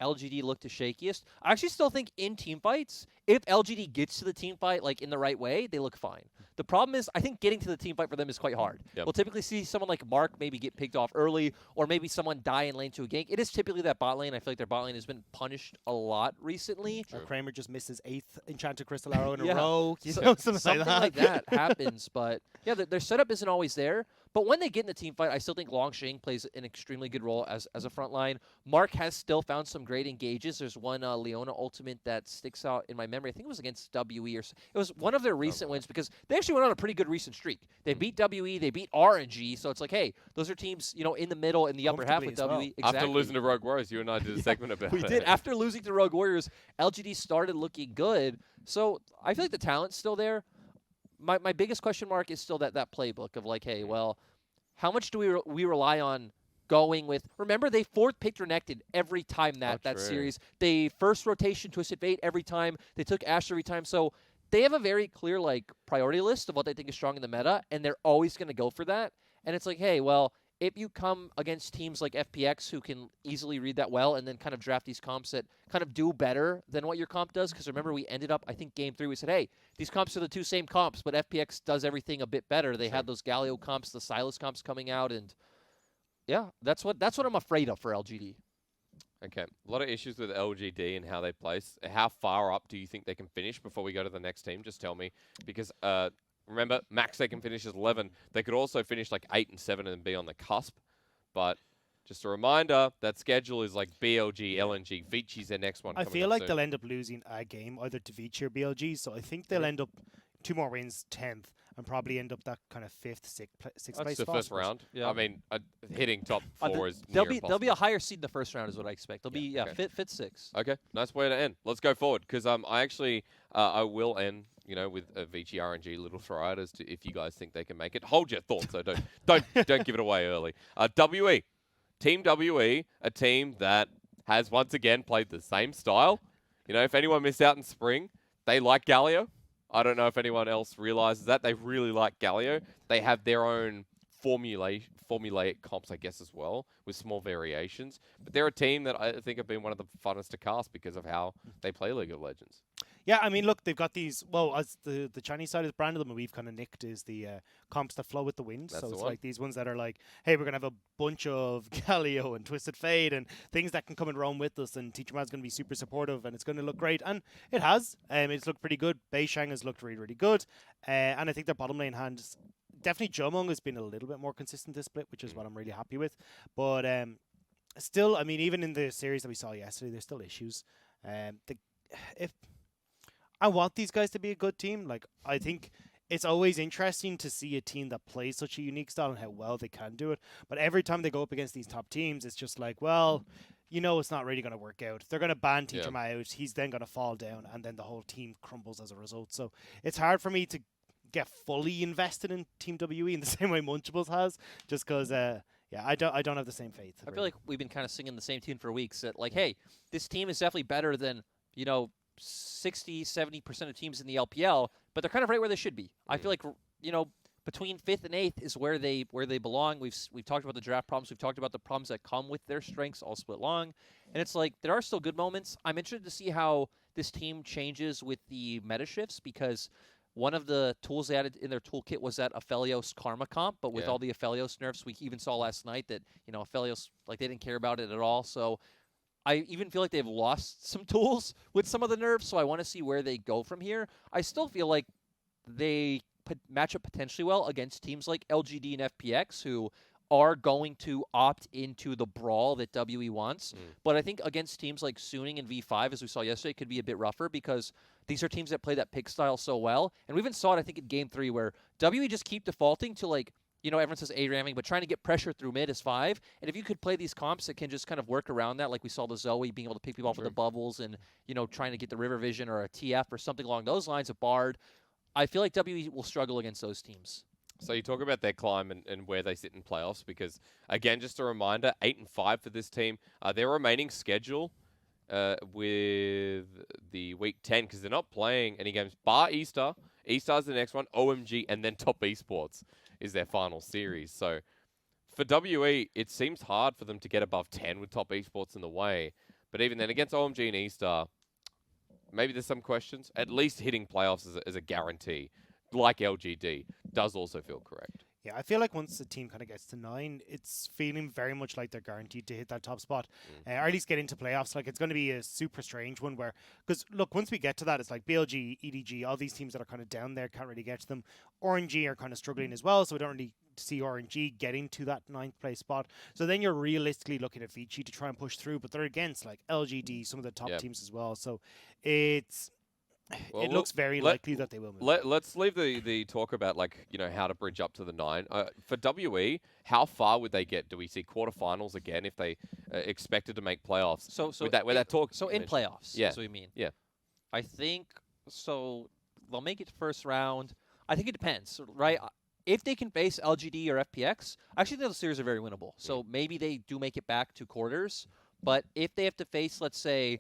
LGD looked the shakiest. I actually still think in team fights, if LGD gets to the team fight like in the right way, they look fine. The problem is, I think getting to the team fight for them is quite hard. Yep. We'll typically see someone like Mark maybe get picked off early, or maybe someone die in lane to a gank. It is typically that bot lane. I feel like their bot lane has been punished a lot recently. Kramer just missed his 8th Enchanted Crystal Arrow in Yeah. a row. Something like that happens, but yeah, their setup isn't always there. But when they get in the team fight, I still think Longsheng plays an extremely good role as a front line. Mark has still found some great engages. There's one Leona ultimate that sticks out in my memory. I think it was against WE, or it was one of their recent wins because they actually went on a pretty good recent streak. They beat WE, they beat RNG, so it's like, hey, those are teams in the middle, in the upper half with WE. Well. Exactly. After losing to Rogue Warriors, you and I did a segment about it. We did. After losing to Rogue Warriors, LGD started looking good. So I feel like the talent's still there. My biggest question mark is still that playbook of like, hey, well, how much do we rely on going with? Remember, they 4th picked Renekton every time that series. They first rotation Twisted Fate every time. They took Ashe every time. So they have a very clear priority list of what they think is strong in the meta, and they're always going to go for that. And it's like, hey, well, if you come against teams like FPX who can easily read that well and then kind of draft these comps that kind of do better than what your comp does, because remember we ended up, I think game 3, we said, hey, these comps are the 2 same comps, but FPX does everything a bit better. They had those Galio comps, the Silas comps coming out, and yeah, that's what I'm afraid of for LGD. Okay, a lot of issues with LGD and how they place. How far up do you think they can finish before we go to the next team? Just tell me, because remember, max they can finish is 11. They could also finish like 8 and 7 and be on the cusp. But just a reminder, that schedule is like BLG, LNG. Vici's their next one. I feel like they'll end up losing a game either to Vici or BLG. So I think they'll end up 2 more wins, 10th. and probably end up that kind of sixth That's place The spot. first round. Yeah. I mean, hitting top Uh, 4 th- is There'll near be a impossible. higher seed in the first round, is what I expect. They'll be okay. fit 6. Okay, nice way to end. Let's go forward because I actually I will end with a Vici RNG little throw as to if you guys think they can make it. Hold your thoughts, so don't give it away early. WE, Team WE, a team that has once again played the same style. If anyone missed out in spring, they like Galio. I don't know if anyone else realizes that. They really like Galio. They have their own formulaic comps, I guess, as well, with small variations. But they're a team that I think have been one of the funnest to cast because of how they play League of Legends. Yeah, I mean, look, they've got these. Well, as the Chinese side has branded them, and we've kind of nicked is the comps that flow with the wind. That's So the it's one. like these ones that are like, hey, we're gonna have a bunch of Galio and Twisted Fate and things that can come and roam with us, and Teacher Man's gonna be super supportive, and it's gonna look great, and it has. It's looked pretty good. Beishang has looked really, really good, and I think their bottom lane hands. Definitely, Jomong has been a little bit more consistent this split, which is what I'm really happy with. But still, I mean, even in the series that we saw yesterday, there's still issues. If I want these guys to be a good team. Like, I think it's always interesting to see a team that plays such a unique style and how well they can do it. But every time they go up against these top teams, it's just like, well, it's not really going to work out. They're going to ban Teacher Ma out. He's then going to fall down, and then the whole team crumbles as a result. So it's hard for me to get fully invested in Team WE in the same way Munchables has, just because, I don't have the same faith. I feel like we've been kind of singing the same tune for weeks. That like, hey, this team is definitely better than 60-70% of teams in the LPL, but they're kind of right where they should be. I feel like between 5th and 8th is where they belong. We've talked about the draft problems. We've talked about the problems that come with their strengths all split long, and it's like there are still good moments. I'm interested to see how this team changes with the meta shifts because one of the tools they added in their toolkit was that Aphelios Karma comp, but with all the Aphelios nerfs, we even saw last night that Aphelios they didn't care about it at all. So I even feel like they've lost some tools with some of the nerfs, so I want to see where they go from here. I still feel like they match up potentially well against teams like LGD and FPX, who are going to opt into the brawl that WE wants. But I think against teams like Suning and V5, as we saw yesterday, could be a bit rougher because these are teams that play that pick style so well. And we even saw it, I think, in Game 3 where WE just keep defaulting to everyone says A-ramming, but trying to get pressure through mid is 5. And if you could play these comps that can just kind of work around that, like we saw the Zoe being able to pick people off with the bubbles and, trying to get the River Vision or a TF or something along those lines, a Bard, I feel like WE will struggle against those teams. So you talk about their climb and where they sit in playoffs because, again, just a reminder, 8-5 for this team. Their remaining schedule with the week 10, because they're not playing any games, bar Easter. Easter's the next one, OMG, and then Top Esports is their final series. So for WE, it seems hard for them to get above 10 with Top Esports in the way. But even then, against OMG and Easter, maybe there's some questions. At least hitting playoffs as a guarantee, like LGD, does also feel correct. Yeah, I feel like once the team kind of gets to 9, it's feeling very much like they're guaranteed to hit that top spot, or at least get into playoffs. Like, it's going to be a super strange one because look, once we get to that, it's like BLG, EDG, all these teams that are kind of down there can't really get to them. RNG are kind of struggling as well, so we don't really see RNG getting to that 9th place spot. So then you're realistically looking at Vici to try and push through, but they're against like LGD, some of the top teams as well. So it looks very likely that they will move. Let's leave the talk about how to bridge up to the 9. For WE, how far would they get? Do we see quarterfinals again if they expected to make playoffs? So with that talk. So in playoffs, yeah. that's what we mean. Yeah. I think so. They'll make it first round. I think it depends, right? If they can face LGD or FPX, actually those series are very winnable. So maybe they do make it back to quarters. But if they have to face, let's say,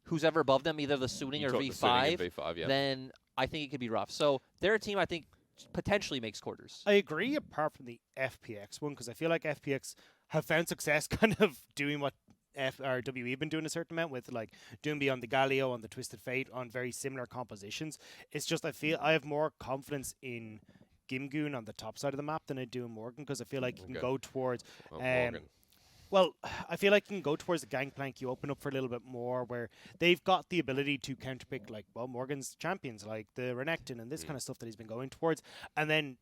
who's ever above them, either the Suning or V5, then I think it could be rough. So they're a team I think potentially makes quarters. I agree, apart from the FPX one, because I feel like FPX have found success kind of doing what WE been doing a certain amount with, like doing beyond the Galio on the Twisted Fate on very similar compositions. It's just I feel I have more confidence in Gimgoon on the top side of the map than I do in Morgan, because I feel like you can go towards Morgan. Well, I feel like you can go towards the Gangplank. You open up for a little bit more where they've got the ability to counterpick, Morgan's champions, like the Renekton and this kind of stuff that he's been going towards. And then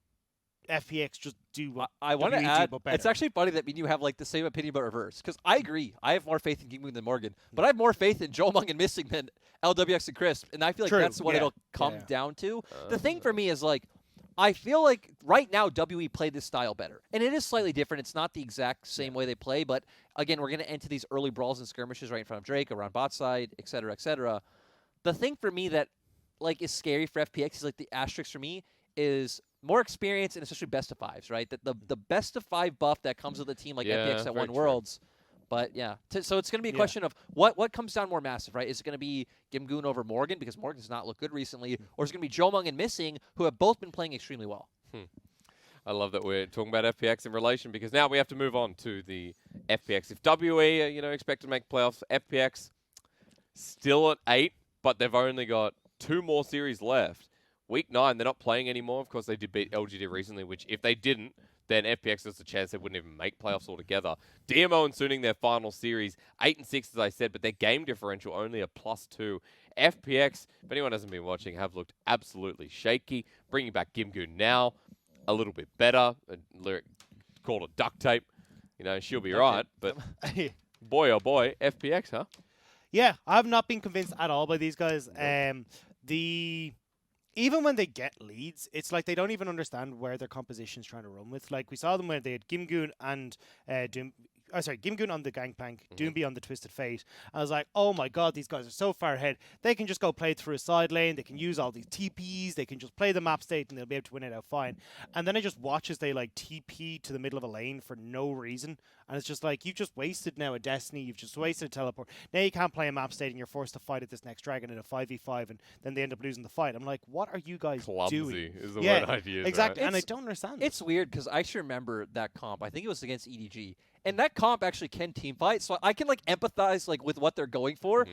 FPX just do what I want to WE do, add, but better. it's actually funny that me and you have the same opinion but reverse. Because I agree. I have more faith in Gimgoon than Morgan. But I have more faith in Jomong and Missing than LWX and Crisp. And I feel like that's what it'll come down to. The thing for me is I feel like right now WE play this style better. And it is slightly different. It's not the exact same way they play, but again, we're going to enter these early brawls and skirmishes right in front of Drake, around bot side, et cetera, et cetera. The thing for me that like is scary for FPX is like the asterisk for me is more experience and especially best of fives, right? That the best of 5 buff that comes with a team like FPX that won Worlds. But yeah, so it's going to be a question of what comes down more massive, right? Is it going to be Gimgoon over Morgan because Morgan does not look good recently, or is it going to be Jomung and Missing who have both been playing extremely well? I love that we're talking about FPX in relation because now we have to move on to the FPX. If WE are, expect to make playoffs, FPX still at 8, but they've only got 2 more series left. Week 9, they're not playing anymore. Of course, they did beat LGD recently, which if they didn't, then FPX has a chance they wouldn't even make playoffs altogether. DMO and Suning their final series, 8-6 as I said, but their game differential only a +2. FPX, if anyone hasn't been watching, have looked absolutely shaky. Bringing back Gimgoon now, a little bit better. A lyric called a duct tape. She'll be right, but boy oh boy, FPX, huh? Yeah, I have not been convinced at all by these guys. Even when they get leads, it's like they don't even understand where their composition's trying to run with. Like, we saw them when they had Gimgoon and Gimgoon on the Gangplank, Doomby on the Twisted Fate. I was like, oh my god, these guys are so far ahead. They can just go play through a side lane. They can use all these TPs. They can just play the map state and they'll be able to win it out fine. And then I just watch as they like TP to the middle of a lane for no reason. And it's just like, you've just wasted now a Destiny. You've just wasted a teleport. Now you can't play a map state and you're forced to fight at this next dragon in a 5v5 and then they end up losing the fight. I'm like, what are you guys Clumsy doing? is the word I'd use. Exactly. Right? And I don't understand It's weird because I actually remember that comp. I think it was against EDG. And that comp actually can team fight, so I can like empathize like with what they're going for.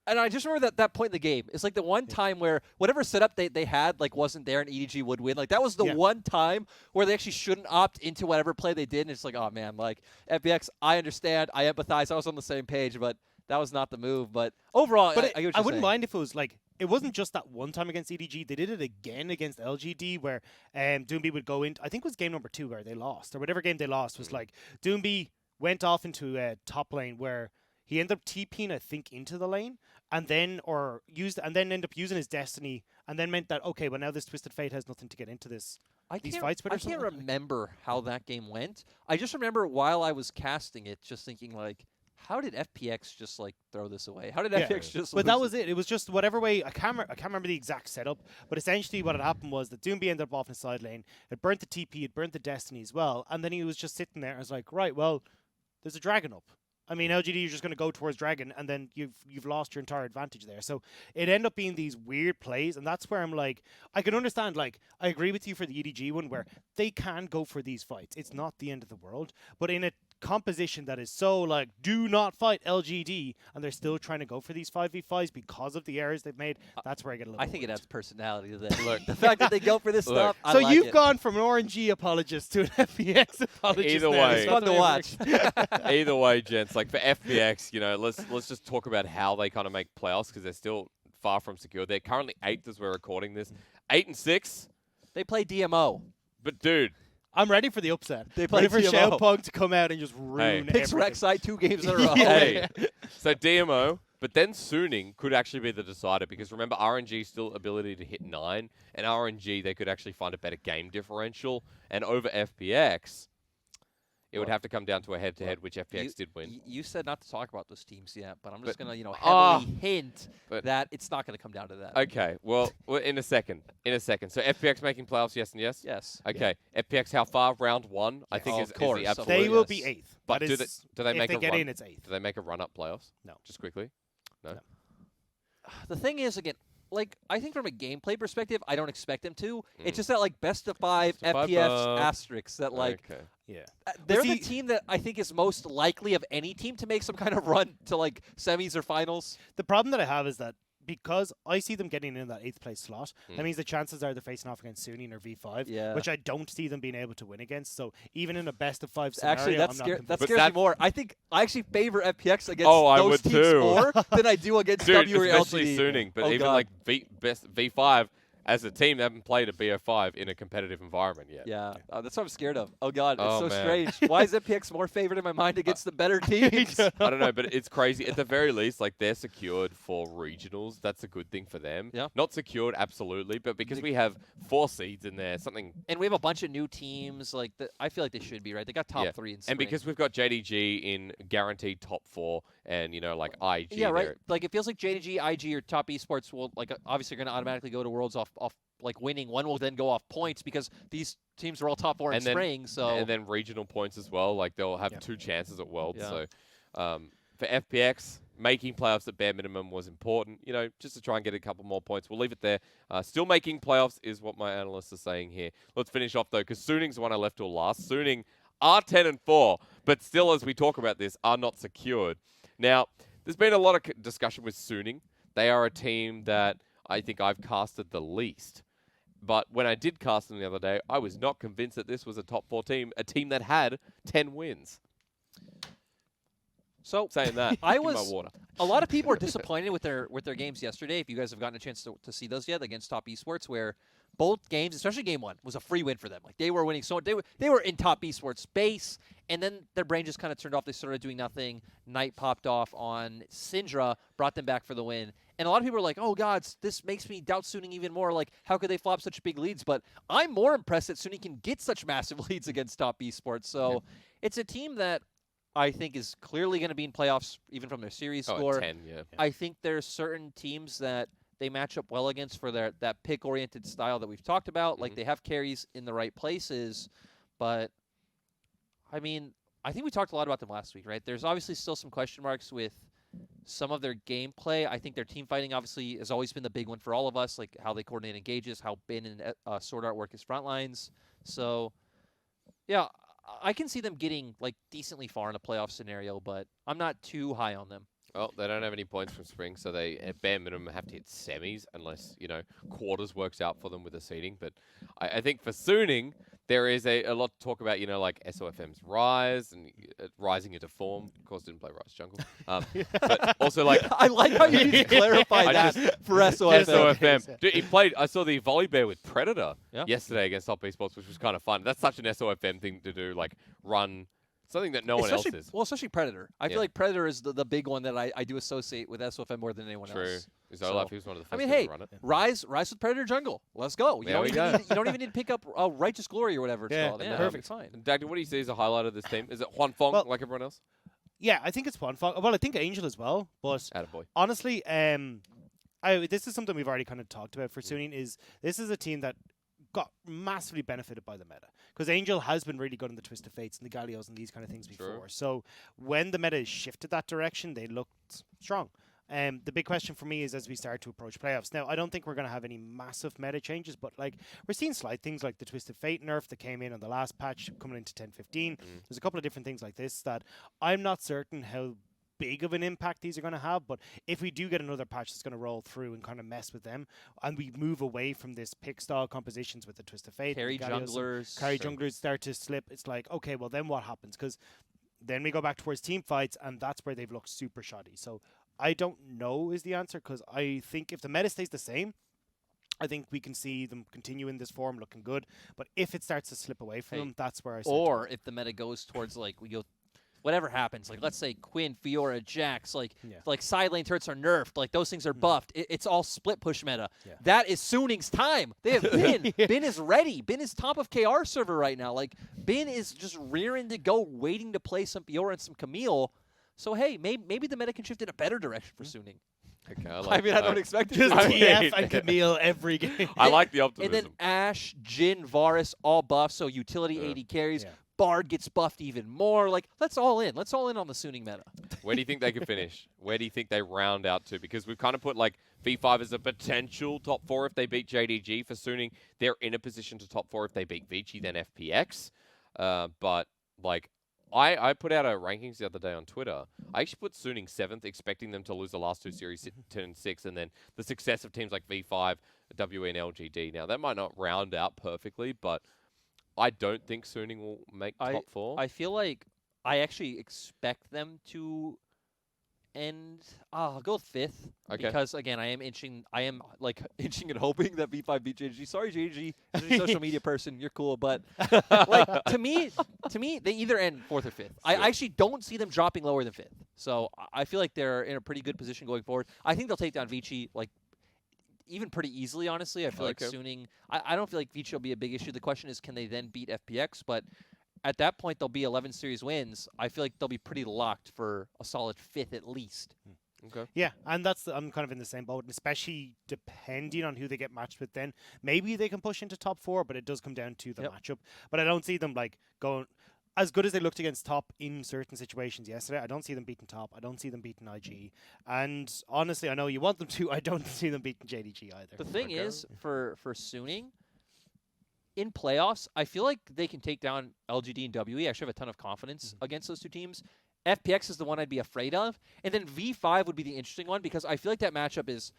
And I just remember that point in the game. It's like the one time where whatever setup they had like wasn't there and EDG would win. Like that was the one time where they actually shouldn't opt into whatever play they did. And it's like, oh man, like FPX, I understand, I empathize, I was on the same page, but that was not the move. But overall, but I wouldn't mind if it was like, it wasn't just that one time against EDG. They did it again against LGD where Doomby would go in. I think it was game number 2 where they lost, or whatever game they lost was like Doomby went off into a top lane where he ended up TPing, I think, into the lane, and then ended up using his Destiny, and then meant that, okay, well now this Twisted Fate has nothing to get into these fights. I can't remember how that game went. I just remember while I was casting it, just thinking like, how did FPX just like throw this away? How did FPX just? But that was it. It was just whatever way. I can't remember the exact setup. But essentially, what had happened was that Doomby ended up off in the side lane. It burnt the TP. It burnt the Destiny as well. And then he was just sitting there. I was like, right, well, there's a dragon up. I mean, LGD, you're just going to go towards dragon, and then you've lost your entire advantage there. So it ended up being these weird plays, and that's where I'm like, I can understand. Like, I agree with you for the EDG one, where they can go for these fights. It's not the end of the world, but in a composition that is so like, do not fight LGD, and they're still trying to go for these 5v5s because of the errors they've made. That's where I get a little. I think worried. it adds personality to that. Look, the fact that they go for this stuff. So I like you've it. gone from an RNG apologist to an FPX apologist. Either now. way, It's fun to watch. Either way, gents, like for FPX, let's just talk about how they kind of make playoffs because they're still far from secure. They're currently 8th as we're recording this. 8-6. They play DMO. But dude, I'm ready for the upset. They play ready for TMO. Xiaopeng to come out and just ruin Picks everything. Rek'Sai 2 games in a row. hey, so DMO, but then Suning could actually be the decider because remember RNG still ability to hit 9, and RNG they could actually find a better game differential, and over FPX. It would have to come down to a head-to-head, which FPX did win. You said not to talk about those teams yet, but I'm just going to, heavily hint that it's not going to come down to that. Okay, well, in a second. So FPX making playoffs, yes and yes? Yes. Okay, FPX how far? Round 1, I think Oh, is of course. the absolute. They will Yes. be 8th. But That do is- they if make they a get run? in, it's 8th. Do they make a run-up playoffs? No. Just quickly? No? The thing is, again, like, I think from a gameplay perspective, I don't expect them to. It's just that, like, best of 5 Best of five, FPS asterisks that, like, Okay. Yeah. they're see- the team that I think is most likely of any team to make some kind of run to, like, semis or finals. The problem that I have is that because I see them getting in that 8th place slot, that means the chances are they're facing off against Suning or V5, Yeah. which I don't see them being able to win against. So even in a best of 5 scenario, Actually, that I'm not scares convinced. But me that's- more. I think I actually favor FPX against I those would teams too. more than I do against Dude, W or especially LGD. Suning, but Oh, even God. like best V5, as a team, they haven't played a BO5 in a competitive environment yet. Yeah, that's what I'm scared of. Oh God, it's Oh, so man. strange. Why is FPX more favored in my mind against the better teams? I don't know, but it's crazy. At the very least, like, they're secured for regionals. That's a good thing for them. Yeah. Not secured, absolutely, but because we have 4 seeds in there, something. And we have a bunch of new teams. Like I feel like they should be right. They got top 3 in spring. And because we've got JDG in guaranteed top 4, and like IG. Yeah, right. Like it feels like JDG, IG, or top esports will obviously going to automatically go to Worlds off like winning. One will then go off points because these teams are all top 4 in spring. So and then regional points as well. Like they'll have 2 chances at Worlds. So for FPX, making playoffs at bare minimum was important. Just to try and get a couple more points. We'll leave it there. Still making playoffs is what my analysts are saying here. Let's finish off though, because Suning's the one I left till last. Suning are 10-4, but still, as we talk about this, are not secured. Now, there's been a lot of discussion with Suning. They are a team that I think I've casted the least. But when I did cast them the other day, I was not convinced that this was a top 4 team, a team that had 10 wins. So saying that, I give me was my water. A lot of people were disappointed with their games yesterday. If you guys have gotten a chance to see those yet against top esports, where both games, especially game 1, was a free win for them. Like they were winning, so they were in top esports space, and then their brain just kind of turned off. They started doing nothing. Knight popped off on Syndra, brought them back for the win. And a lot of people are like, "Oh God, this makes me doubt Suning even more. Like, how could they flop such big leads?" But I'm more impressed that Suning can get such massive leads against top esports. So it's a team that I think is clearly going to be in playoffs, even from their series score. 10, yeah. I think there's certain teams that they match up well against for that pick-oriented style that we've talked about. Like, they have carries in the right places. But, I mean, I think we talked a lot about them last week, right? There's obviously still some question marks with some of their gameplay. I think their team fighting obviously has always been the big one for all of us, like how they coordinate engages, how Bin and Sword Art work as front lines. So, yeah, I can see them getting like decently far in a playoff scenario, but I'm not too high on them. Well, they don't have any points from spring, so they at bare minimum have to hit semis unless, quarters works out for them with the seeding. But I think for Suning, there is a lot to talk about, like SOFM's rise and rising into form. Of course, didn't play Rise Jungle. But also, like... I like how you need to clarify that for SOFM. SOFM. Dude, he played... I saw the volley bear with Predator yesterday against Top Esports, which was kind of fun. That's such an SOFM thing to do, like run... Something that no one else is. Well, especially Predator. I feel like Predator is the big one that I do associate with SOFM more than anyone else. True. Olaf, he was one of the first hey, to run it. Rise with Predator Jungle. Let's go. You don't even need to pick up Righteous Glory or whatever it's called. Yeah, perfect. Fine. Dagda, what do you see as a highlight of this team? Is it Juan Fong like everyone else? Yeah, I think it's Juan Fong. Well, I think Angel as well. But Attaboy. honestly, this is something we've already kind of talked about for Suning. This is a team that got massively benefited by the meta, because Angel has been really good in the Twisted Fates and the Gallios and these kind of things before. So when the meta is shifted that direction, they looked strong. The big question for me is as we start to approach playoffs. Now, I don't think we're going to have any massive meta changes, but like we're seeing slight things like the Twisted Fate nerf that came in on the last patch coming into 10-15. There's a couple of different things like this that I'm not certain how big of an impact these are going to have, but if we do get another patch that's going to roll through and kind of mess with them, and we move away from this pick style compositions with the Twisted Fate, carry junglers start to slip, it's like, okay, well then what happens? Because then we go back towards team fights, and that's where they've looked super shoddy. So I don't know is the answer, because I think if the meta stays the same, I think we can see them continue in this form looking good. But if it starts to slip away from them, that's where I say. Or if the meta goes towards like we go. Whatever happens, like let's say Quinn, Fiora, Jax, like side lane turrets are nerfed, like those things are buffed. It's all split push meta. Yeah. That is Suning's time. They have Bin. Bin is ready. Bin is top of KR server right now. Like Bin is just rearing to go, waiting to play some Fiora and some Camille. So hey, maybe the meta can shift in a better direction for Suning. Okay, I don't expect it. Just TF and Camille every game. I like the optimism. And then Ashe, Jhin, Varus, all buffs, so utility 80 carries. Yeah. Bard gets buffed even more. Like, let's all in. Let's all in on the Suning meta. Where do you think they could finish? Where do you think they round out to? Because we've kind of put, like, V5 as a potential top 4 if they beat JDG. For Suning, they're in a position to top 4 if they beat Vici, then FPX. But, like, I put out a rankings the other day on Twitter. I actually put Suning 7th, expecting them to lose the last 2 series, turn 6, and then the success of teams like V5, WE, and LGD. Now, that might not round out perfectly, but I don't think Suning will make top 4. I feel like I actually expect them to and I'll go with fifth. Okay. Because again, I am like inching and hoping that V5 beat JG. Sorry, JG, as a social media person, you're cool, but like to me, they either end fourth or fifth. I actually don't see them dropping lower than fifth. So I feel like they're in a pretty good position going forward. I think they'll take down Vici like even pretty easily. Honestly, I feel like Suning. I don't feel like Vici will be a big issue. The question is, can they then beat FPX? But at that point, they'll be 11 series wins. I feel like they'll be pretty locked for a solid fifth at least. Okay. Yeah, and I'm kind of in the same boat, especially depending on who they get matched with. Then maybe they can push into top 4, but it does come down to the matchup. But I don't see them like going as good as they looked against top in certain situations yesterday. I don't see them beating top. I don't see them beating IG. And honestly, I know you want them to. I don't see them beating JDG either. The thing is, for Suning, in playoffs, I feel like they can take down LGD and WE. I actually have a ton of confidence against those two teams. FPX is the one I'd be afraid of. And then V5 would be the interesting one because I feel like that matchup is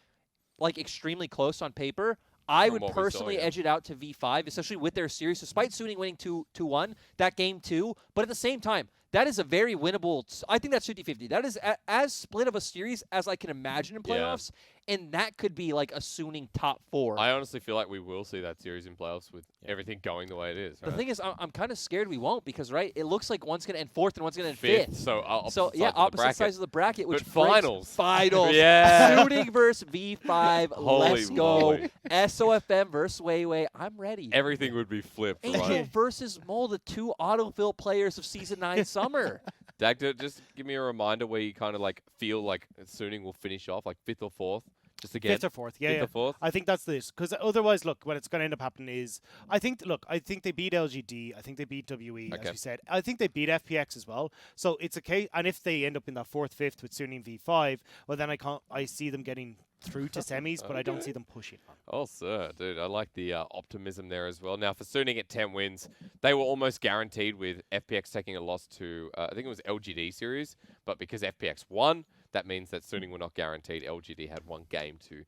like extremely close on paper. I would personally edge it out to V5, especially with their series, despite Suning winning 2-1, that game 2. But at the same time, that is a very winnable. I think that's 50-50. That is as split of a series as I can imagine in playoffs. And that could be like a Suning top 4. I honestly feel like we will see that series in playoffs with everything going the way it is. The thing is, I'm kind of scared we won't because, right, it looks like one's going to end fourth and one's going to end fifth. So opposite sides of the bracket. Which finals. Finals. Yeah. Suning versus V5. Let's go. SOFM versus Weiwei. I'm ready. Everything would be flipped. Angel versus Mole, the two autofill players of Season 9 Summer. Dagda, just give me a reminder where you kind of like feel like Suning will finish off, like 5th or 4th. Just again. 5th or 4th, yeah. 5th or 4th? I think that's this. Because otherwise, look, what it's going to end up happening is, I think they beat LGD. I think they beat WE, as you said. I think they beat FPX as well. So it's a case, and if they end up in that 4th, 5th with Suning V5, well, then I see them getting through to semis, but I don't see them pushing on. Oh, sir, dude, I like the optimism there as well. Now, for Suning at 10 wins, they were almost guaranteed with FPX taking a loss to, I think it was LGD series, but because FPX won, that means that Suning were not guaranteed. LGD had one game to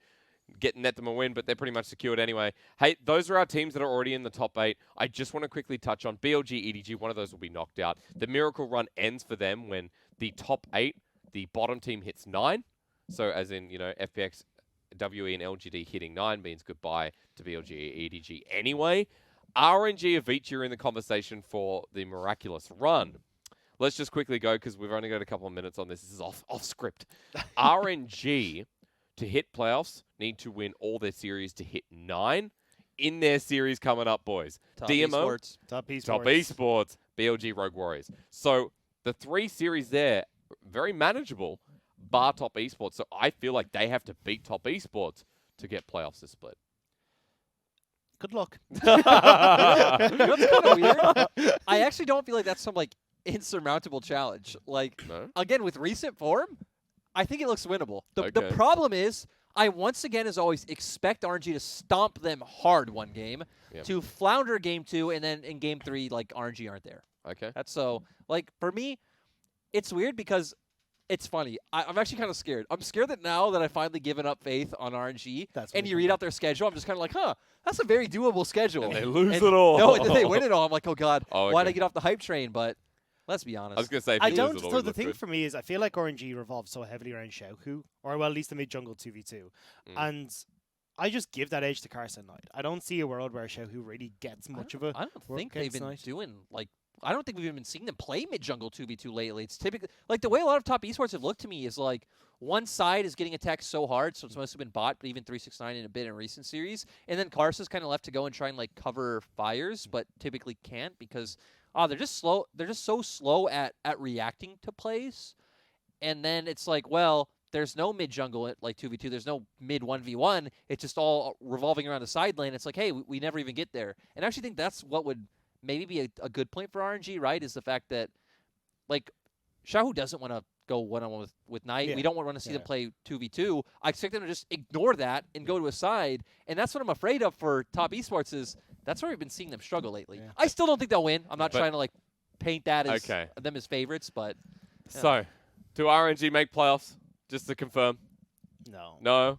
net them a win, but they're pretty much secured anyway. Hey, those are our teams that are already in the top 8. I just want to quickly touch on BLG, EDG. One of those will be knocked out. The miracle run ends for them when the top 8, the bottom team hits 9. So as in, FPX, WE, and LGD hitting 9 means goodbye to BLG, EDG anyway. RNG and Vici are in the conversation for the miraculous run. Let's just quickly go because we've only got a couple of minutes on this. This is off script. RNG, to hit playoffs, need to win all their series to hit 9 in their series coming up, boys. Top DMO, esports. Top esports. Top esports, BLG, Rogue Warriors. So the 3 series there, very manageable, bar Top esports. So I feel like they have to beat Top esports to get playoffs to split. Good luck. That's kind of weird. I actually don't feel like that's some insurmountable challenge. Again, with recent form, I think it looks winnable. The problem is, I once again, as always, expect RNG to stomp them hard one game, to flounder game 2, and then in game 3, RNG aren't there. Okay. That's so, for me, it's weird because it's funny. I'm actually kind of scared. I'm scared that now that I've finally given up faith on RNG, and you read out their schedule, I'm just kind of like, that's a very doable schedule. And they lose it all. No, they win it all. I'm like, oh, God, why'd I get off the hype train? But let's be honest. I was going to say, so the thing for me is I feel like RNG revolves so heavily around Xiaohu, or well, at least the mid-jungle 2v2. And I just give that edge to Carson Knight. I don't see a world where Xiaohu really gets much of a I don't think they've been doing, I don't think we've even been seeing them play mid-jungle 2v2 lately. It's typically, the way a lot of top esports have looked to me is one side is getting attacked so hard, so it's mostly been bot, but even 369 in a bit in recent series. And then Carson's kind of left to go and try and cover fires, but typically can't because they're just slow. They're just so slow at reacting to plays. And then it's there's no mid jungle at 2v2. There's no mid 1v1. It's just all revolving around the side lane. It's hey, we never even get there. And I actually think that's what would maybe be a good point for RNG, right? Is the fact that Xiaohu doesn't want to go one-on-one with Knight. We don't want to see them play 2v2. I expect them to just ignore that and go to a side. And that's what I'm afraid of for top esports is that's where we've been seeing them struggle lately. Yeah. I still don't think they'll win. I'm not trying to paint that as them as favorites, but So, do RNG make playoffs? Just to confirm. No.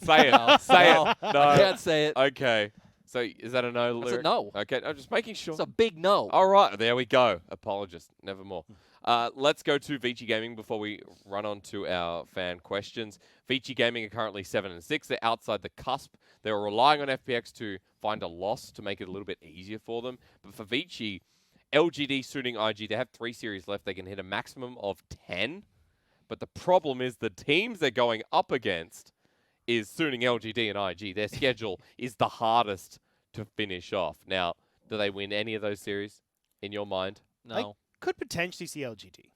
Say it. No. Say it. No. I can't say it. Okay. So is that a no? That's a no. Okay, I'm just making sure. It's a big no. All right, there we go. Apologist, nevermore. Let's go to Vici Gaming before we run on to our fan questions. Vici Gaming are currently 7-6. They're outside the cusp. They're relying on FPX to find a loss to make it a little bit easier for them. But for Vici, LGD suiting IG, they have 3 series left. They can hit a maximum of 10. But the problem is the teams they're going up against is suiting LGD and IG. Their schedule is the hardest to finish off. Now, do they win any of those series in your mind? No. Could potentially see LGD.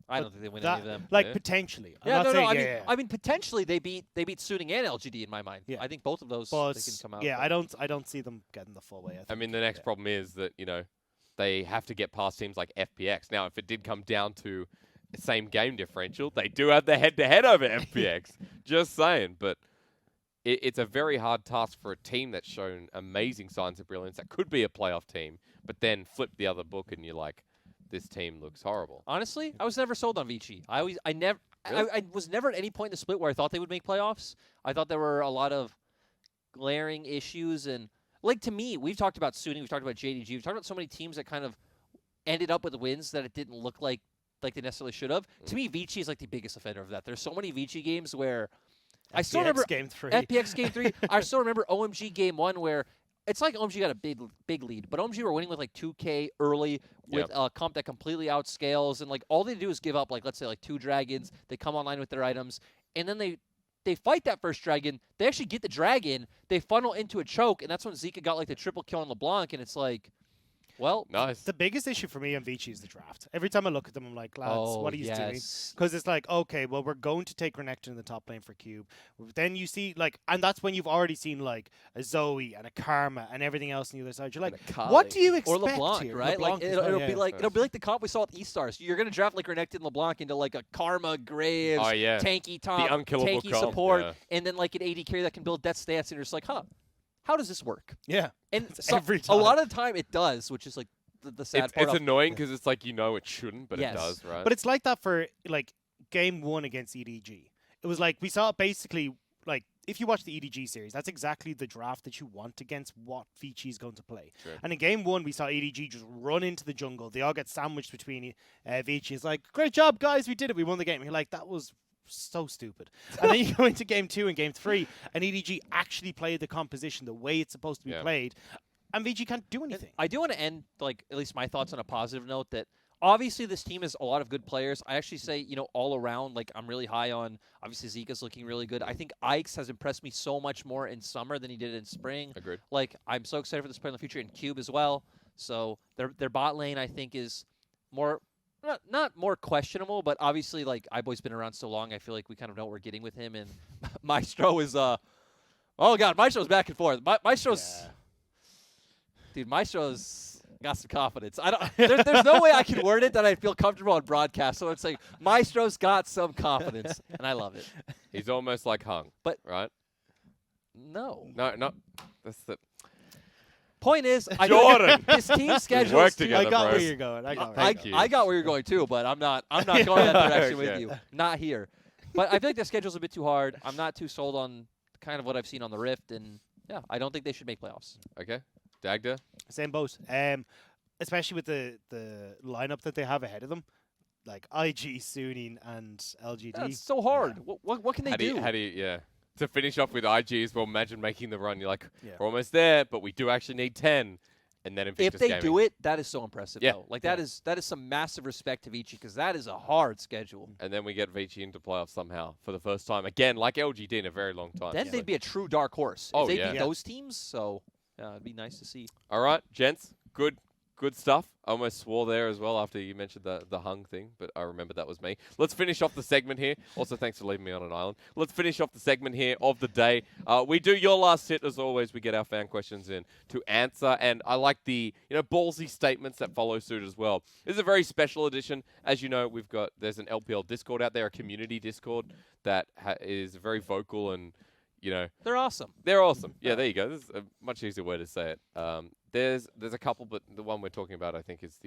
I don't think they win any of them. Like Yeah. potentially. I'm Yeah, not no, saying, no. I mean, potentially they beat Suiting and LGD in my mind. Yeah. I think both of those but they can come out. yeah, but- I don't see them getting the full way. I mean, the next problem is that, they have to get past teams like FPX. Now, if it did come down to same game differential, they do have the head-to-head over FPX. Just saying. But it's a very hard task for a team that's shown amazing signs of brilliance that could be a playoff team, but then flip the other book and you're like, this team looks horrible. Honestly, I was never sold on Vici. I was never at any point in the split where I thought they would make playoffs. I thought there were a lot of glaring issues, and like to me, we've talked about Sunni, we've talked about JDG, we've talked about so many teams that kind of ended up with wins that it didn't look like they necessarily should have. To me, Vici is like the biggest offender of that. There's so many Vici games where I still remember Game 3. FPX Game 3. I still remember OMG Game 1 where it's like OMG got a big lead, but OMG were winning with like 2K early with a comp that completely outscales, and like all they do is give up like, let's say, like 2 dragons. They come online with their items, and then they fight that first dragon. They actually get the dragon. They funnel into a choke, and that's when Zika got like the triple kill on LeBlanc, and it's like, well, Nice. The biggest issue for me on Vici is the draft. Every time I look at them, I'm like, lads, what are you doing? Because it's like, okay, well, we're going to take Renekton in the top lane for Cube. Then you see, like, and that's when you've already seen, like, a Zoe and a Karma and everything else on the other side. You're like, what do you expect or LeBlanc, here? right? LeBlanc Like as well, it'll yeah. be like the comp we saw with E-Stars. You're gonna draft like Renekton LeBlanc into like a Karma Graves, Oh, yeah. tanky top, unkillable tanky comp, support, yeah. and then like an AD carry that can build death stance, and you're just like, how does this work? Yeah. And every a time. lot of the time it does, which is like the sad part. It's of, annoying because it's like it shouldn't, but Yes. it does, right? But it's like that for, like, game 1 against EDG. It was like, we saw it basically, like, if you watch the EDG series, that's exactly the draft that you want against what Vici is going to play. Sure. And in game 1, we saw EDG just run into the jungle. They all get sandwiched between Vici. It's like, great job, guys, we did it. We won the game. You're like, that was so stupid. And then you go into game 2 and game 3, and EDG actually played the composition the way it's supposed to be played. And Vici can't do anything. I do want to end, like, at least my thoughts on a positive note that obviously this team has a lot of good players. I actually say, all around, like, I'm really high on, obviously Zika's looking really good. I think Ike's has impressed me so much more in summer than he did in spring. Agreed. Like, I'm so excited for this player in the future, and Cube as well. So their bot lane, I think, is more, not more questionable, but obviously, like, iBoy's been around so long, I feel like we kind of know what we're getting with him. And Maestro is, oh, God, Maestro's back and forth. Maestro's... Yeah. Dude, Maestro's got some confidence. There's no way I can word it that I feel comfortable on broadcast. So it's like Maestro's got some confidence, and I love it. He's almost like Hung, But- right? No. No. That's the Point is, Jordan. this team schedule. work is too- together, I got where bros. you're going. I got where Thank you're you. I got where you're going too, but I'm not going that direction with Okay. you. Not here. But I feel like the schedule's a bit too hard. I'm not too sold on kind of what I've seen on the Rift, and yeah, I don't think they should make playoffs. Okay. Dagda? Same boat. Especially with the lineup that they have ahead of them, like IG, Suning, and LGD. That's so hard. What can they do? How do you, yeah. To finish off with IG as well, imagine making the run. You're like, Yeah. we're almost there, but we do actually need 10. And then Invictus If they Gaming. do it, that is so impressive. Yeah. Though. Like that is some massive respect to Vici because that is a hard schedule. And then we get Vici into playoffs somehow for the first time. Again, like LGD in a very long time. Then they'd be a true dark horse. Oh, if they yeah. beat Yeah. those teams, so yeah, it'd be nice to see. All right, gents. Good stuff. I almost swore there as well after you mentioned the hung thing, but I remember that was me. Let's finish off the segment here. Also, thanks for leaving me on an island. Let's finish off the segment here of the day. We do your last hit as always. We get our fan questions in to answer, and I like the ballsy statements that follow suit as well. This is a very special edition. As you know, there's an LPL Discord out there, a community Discord that is very vocal and They're awesome. they're awesome. Yeah, there you go. This is a much easier way to say it. There's a couple, but the one we're talking about, I think, is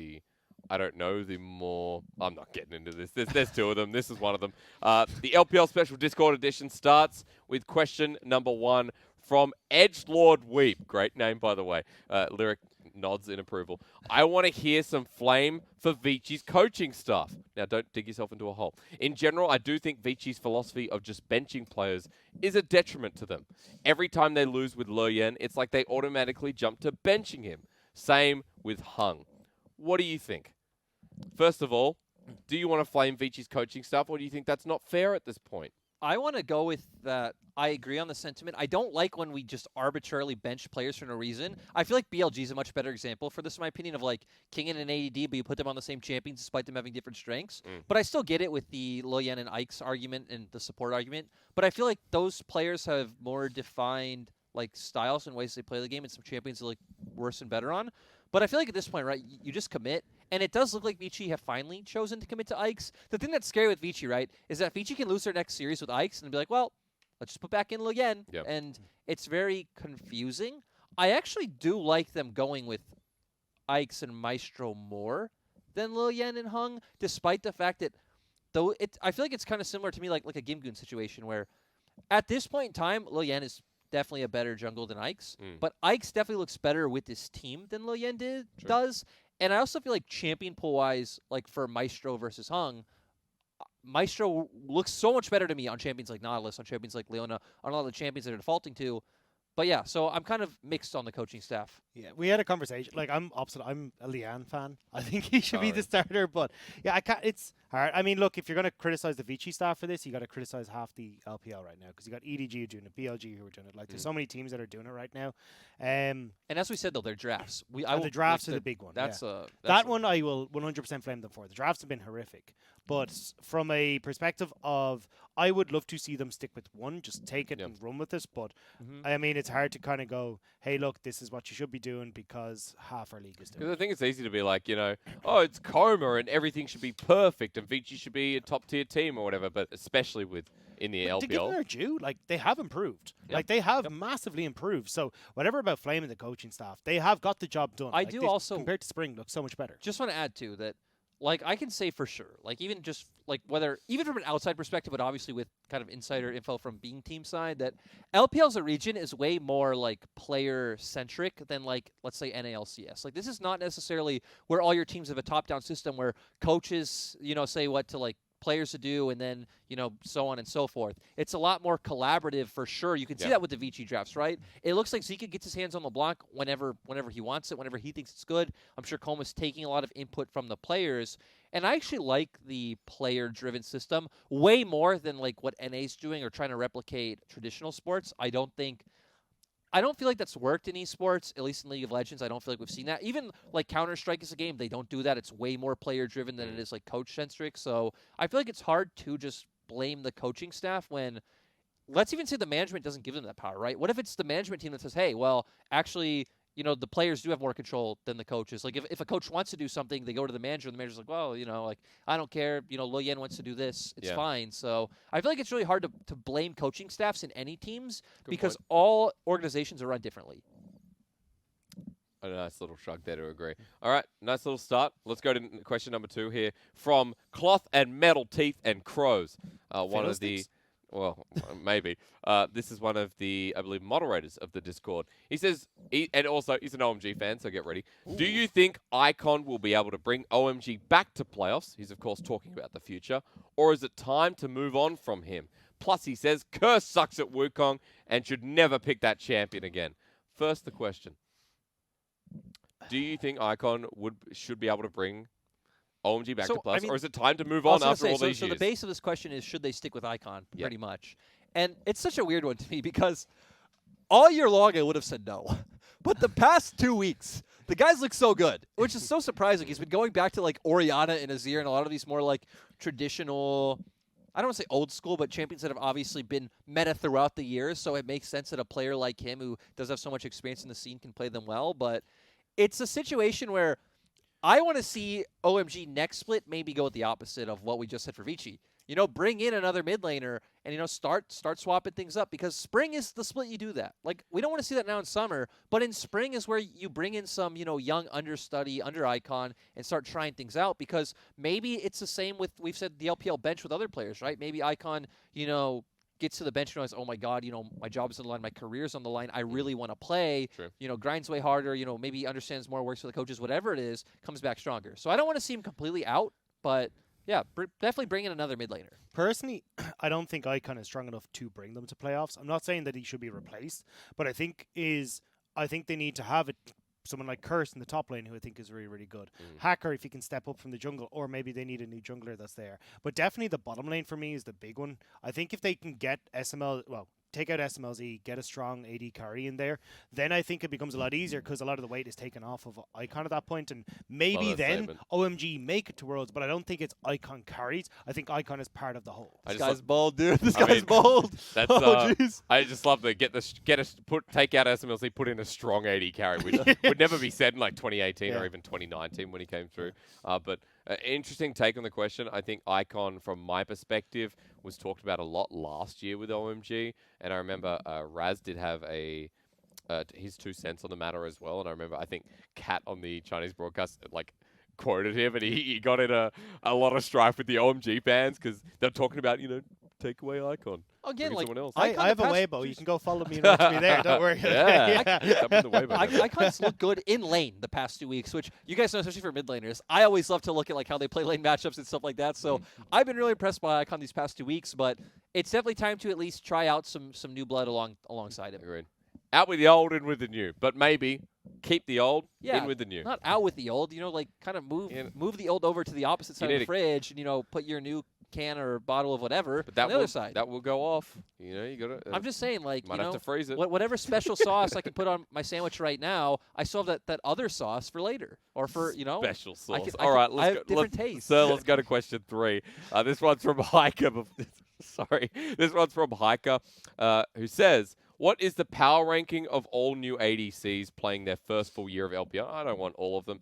I'm not getting into this. There's 2 of them. This is one of them. The LPL Special Discord Edition starts with question number 1 from Edgelord Weep. Great name, by the way. Lyric nods in approval. I want to hear some flame for Vici's coaching staff. Now, don't dig yourself into a hole. In general, I do think Vici's philosophy of just benching players is a detriment to them. Every time they lose with Luoyan, it's like they automatically jump to benching him. Same with Hung. What do you think? First of all, do you want to flame Vici's coaching staff, or do you think that's not fair at this point? I want to go with that. I agree on the sentiment. I don't like when we just arbitrarily bench players for no reason. I feel like BLG is a much better example for this, in my opinion, of like King and an AED, but you put them on the same champions despite them having different strengths. But I still get it with the Luoyan and Ike's argument and the support argument. But I feel like those players have more defined like styles and ways they play the game, and some champions are like worse and better on. But I feel like at this point, right, you just commit. And it does look like Vici have finally chosen to commit to Ike's. The thing that's scary with Vici, right, is that Vici can lose their next series with Ike's and be like, well, let's just put back in Luoyan. Yep. And it's very confusing. I actually do like them going with Ike's and Maestro more than Luoyan and Hung, despite the fact that I feel like it's kind of similar to me like a Gimgoon situation where at this point in time, Luoyan is definitely a better jungle than Ike's. But Ike's definitely looks better with this team than Luoyan does. And I also feel like champion pool-wise, like for Maestro versus Hung, Maestro looks so much better to me on champions like Nautilus, on champions like Leona, on all the champions that are defaulting to. But yeah, so I'm kind of mixed on the coaching staff. Yeah, we had a conversation. Like, I'm opposite. I'm a Lian fan. I think he should be the starter. But yeah, I can't. It's hard. I mean, look, if you're going to criticize the Vici staff for this, you got to criticize half the LPL right now because you got EDG doing it, BLG who are doing it. Like, there's so many teams that are doing it right now. And as we said, though, they're drafts. The drafts are the big one. That's that one I will 100% flame them for. The drafts have been horrific. But from a perspective of, I would love to see them stick with one, just take it and run with this. But I mean, it's hard to kind of go, hey, look, this is what you should be doing because half our league is doing it. Because I think it's easy to be like, oh, it's Coma and everything should be perfect and Vici should be a top tier team or whatever. But especially in the LPL. To give them their due, like, they have improved. Yep. Like, they have massively improved. So whatever about flaming the coaching staff, they have got the job done. I do also, compared to Spring, look so much better. Just want to add too that, like, I can say for sure, like, even just like even from an outside perspective, but obviously with kind of insider info from being team side, that LPL as a region is way more like player centric than like, let's say, NALCS. Like, this is not necessarily where all your teams have a top down system where coaches, say what to like players to do and then, so on and so forth. It's a lot more collaborative for sure. You can see that with the Vici drafts, right? It looks like Zika gets his hands on the block whenever he wants it, whenever he thinks it's good. I'm sure Coma's taking a lot of input from the players. And I actually like the player-driven system way more than like what NA's doing or trying to replicate traditional sports. I don't feel like that's worked in esports, at least in League of Legends. I don't feel like we've seen that. Even like Counter-Strike is a game, they don't do that. It's way more player-driven than it is like coach-centric. So I feel like it's hard to just blame the coaching staff when, let's even say the management doesn't give them that power, right? What if it's the management team that says, hey, well, actually, the players do have more control than the coaches. Like, if a coach wants to do something, they go to the manager, and the manager's like, well, like, I don't care. Luoyan wants to do this. It's fine. So I feel like it's really hard to blame coaching staffs in any teams because all organizations are run differently. A nice little shrug there to agree. All right, nice little start. Let's go to question number 2 here from Cloth and Metal Teeth and Crows. One of the... Well, maybe. This is one of the, I believe, moderators of the Discord. He says, and also he's an OMG fan, so get ready. Ooh. Do you think Icon will be able to bring OMG back to playoffs? He's, of course, talking about the future. Or is it time to move on from him? Plus, he says, Curse sucks at Wukong and should never pick that champion again. First, the question. Do you think Icon should be able to bring OMG back to plus, or is it time to move on after all these years? So the base of this question is, should they stick with Icon, pretty much? And it's such a weird one to me because all year long I would have said no. But the past 2 weeks, the guys look so good, which is so surprising. He's been going back to like Orianna and Azir and a lot of these more like traditional, I don't want to say old school, but champions that have obviously been meta throughout the years. So it makes sense that a player like him who does have so much experience in the scene can play them well. But it's a situation where I want to see OMG next split maybe go with the opposite of what we just said for Vici. Bring in another mid laner and, start swapping things up because spring is the split you do that. Like, we don't want to see that now in summer, but in spring is where you bring in some, young understudy, under Icon and start trying things out because maybe it's the same with, we've said the LPL bench with other players, right? Maybe Icon, gets to the bench and realizes, oh my God, my job's on the line, my career's on the line. I really want to play. True. Grinds way harder. Maybe understands more, works with the coaches, whatever it is, comes back stronger. So I don't want to see him completely out, but yeah, definitely bring in another mid laner. Personally, I don't think Icon is strong enough to bring them to playoffs. I'm not saying that he should be replaced, but I think they need to have someone like Curse in the top lane, who I think is really, really good. Hacker, if he can step up from the jungle, or maybe they need a new jungler that's there. But definitely the bottom lane for me is the big one. I think if they can get take out SMLZ, get a strong AD carry in there, then I think it becomes a lot easier because a lot of the weight is taken off of Icon at that point, and maybe then OMG make it to Worlds, but I don't think it's Icon carries. I think Icon is part of the whole. This guy's bold, dude. This guy's bold. That's jeez. I just love the take out SMLC, put in a strong AD carry, which would never be said in like 2018 or even 2019 when he came through. But interesting take on the question. I think Icon, from my perspective, was talked about a lot last year with OMG, and I remember Raz did have his 2 cents on the matter as well, and I remember I think Kat on the Chinese broadcast quoted him, and he got in a lot of strife with the OMG fans because they're talking about take away Icon. Again, someone else. I have a Weibo. You can go follow me and watch me there. Don't worry. Icons look good in lane the past 2 weeks, which you guys know, especially for mid laners. I always love to look at how they play lane matchups and stuff like that. So I've been really impressed by Icon these past 2 weeks, but it's definitely time to at least try out some new blood alongside him. Agreed. Out with the old, in with the new, but maybe keep the old, in with the new. Not out with the old, kind of move the old over to the opposite side of the fridge, and put your new can or bottle of whatever on the other side. That will go off. You got to. I'm just saying, might have to freeze it. Whatever special sauce I can put on my sandwich right now, I still have that other sauce for later, or for special sauce. All right, let's go. Different tastes. So let's go to question 3. This one's from Hiker. Sorry, this one's from Hiker, who says, "What is the power ranking of all new ADCs playing their first full year of LPL?" I don't want all of them.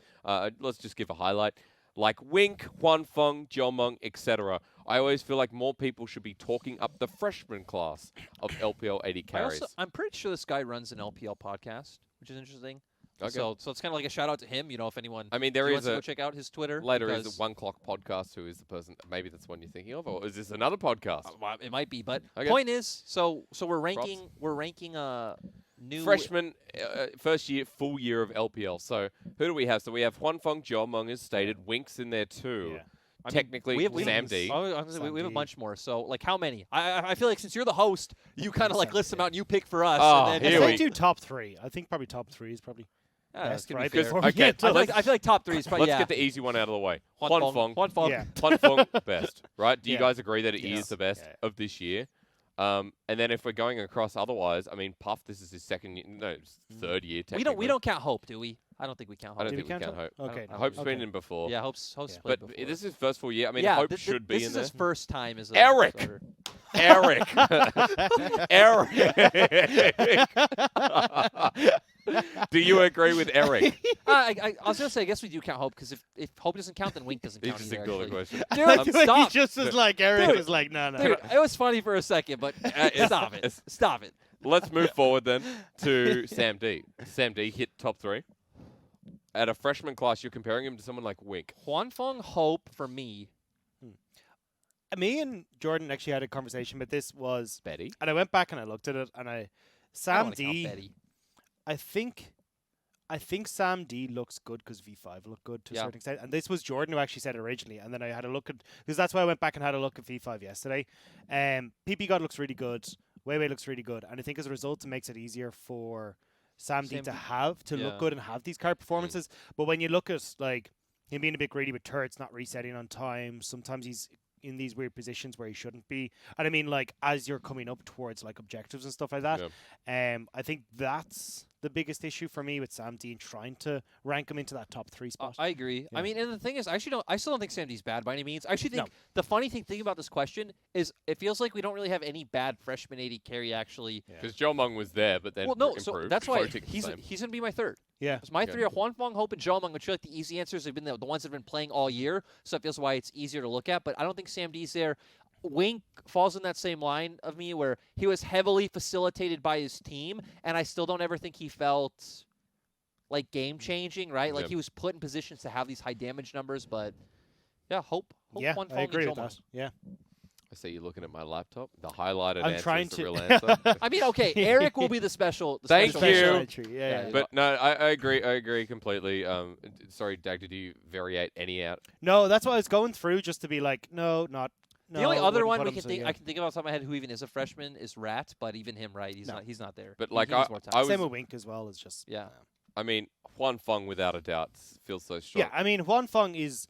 Let's just give a highlight. Like Wink, Huanfeng, Jiomeng, etc. I always feel like more people should be talking up the freshman class of LPL AD carries. I'm pretty sure this guy runs an LPL podcast, which is interesting. Okay. So it's kind of like a shout out to him, if anyone wants to go check out his Twitter. Later is a 1 Clock podcast, who is the person, maybe that's one you're thinking of, or is this another podcast? Well, it might be, but point is, so we're ranking new freshman first year, full year of LPL. So who do we have? So we have Huanfeng, Jiomeng as stated, Wink's in there too. Yeah. Technically, we have Sam D. We have a bunch more. So, how many? I feel like since you're the host, you kind of list them out and you pick for us. Oh, and then I do top 3. I think probably top 3 is probably best, right? Okay, I feel like top 3 is probably. Let's get the easy one out of the way. Huanfeng. Huanfeng best, right? Do you guys agree that it is the best of this year? And then if we're going across otherwise, Puff, this is his third year. We don't count Hope, do we? I don't think we count Hope. I don't think we count Hope. Okay. Hope's been in before. Yeah, Hope's played before. But this is his first full year. Hope should be in there. This is his first time as a Eric! starter. Eric! Do you agree with Eric? I was going to say, I guess we do count Hope, because if Hope doesn't count, then Wink doesn't count either. Interesting question. Dude, stop. He just is like, Eric is like, no. Dude, it was funny for a second, but stop it. Stop it. Let's move forward then to Sam D. Sam D hit top 3. At a freshman class, you're comparing him to someone like Wink. Huanfeng, Hope for me. Me and Jordan actually had a conversation, but this was Betty. And I went back and I looked at it, and Sam D. I think Sam D looks good because V5 looked good to a certain extent. And this was Jordan who actually said it originally. And then I had a look at, because that's why I went back and had a look at V5 yesterday. PP God looks really good. Weiwei looks really good. And I think as a result, it makes it easier for Sam D to look good and have these card performances. But when you look at him being a bit greedy with turrets, not resetting on time, sometimes he's in these weird positions where he shouldn't be. And as you're coming up towards objectives and stuff like that, I think that's the biggest issue for me with Sam D and trying to rank him into that top 3 spot. I agree. Yeah. And the thing is, I still don't think Sam D's bad by any means. I actually think the funny thing about this question is it feels like we don't really have any bad freshman AD carry actually. Because Jiomeng was there, but then improved. So that's why he's going to be my 3rd. Yeah. Because my 3 are Huanfeng, Hope, and Jiomeng, which feel like the easy answers have been the ones that have been playing all year, so it feels why it's easier to look at. But I don't think Sam D's there. Wink falls in that same line of me where he was heavily facilitated by his team, and I still don't ever think he felt game-changing, right? He was put in positions to have these high damage numbers, but Hope yeah, Huanfeng, I agree and with that. Yeah. I see you looking at my laptop. The highlighted I'm answer trying is the to- real answer. I mean, okay, Eric will be the special. The Thank special you. Special guest. entry, yeah. Yeah. But no, I agree. I agree completely. Sorry, Dag, did you variate any out? No, that's why I was going through just to be like, no, not. No, The only other wouldn't one put we him, can so think yeah. I can think of off the top of my head who even is a freshman is Rat, but even him, right? He's No. not. He's not there. But He like needs more time. I was, Same with Wink as well. Is just Yeah. I mean, Huan Feng without a doubt feels so strong. yeah. I mean, Huan Feng is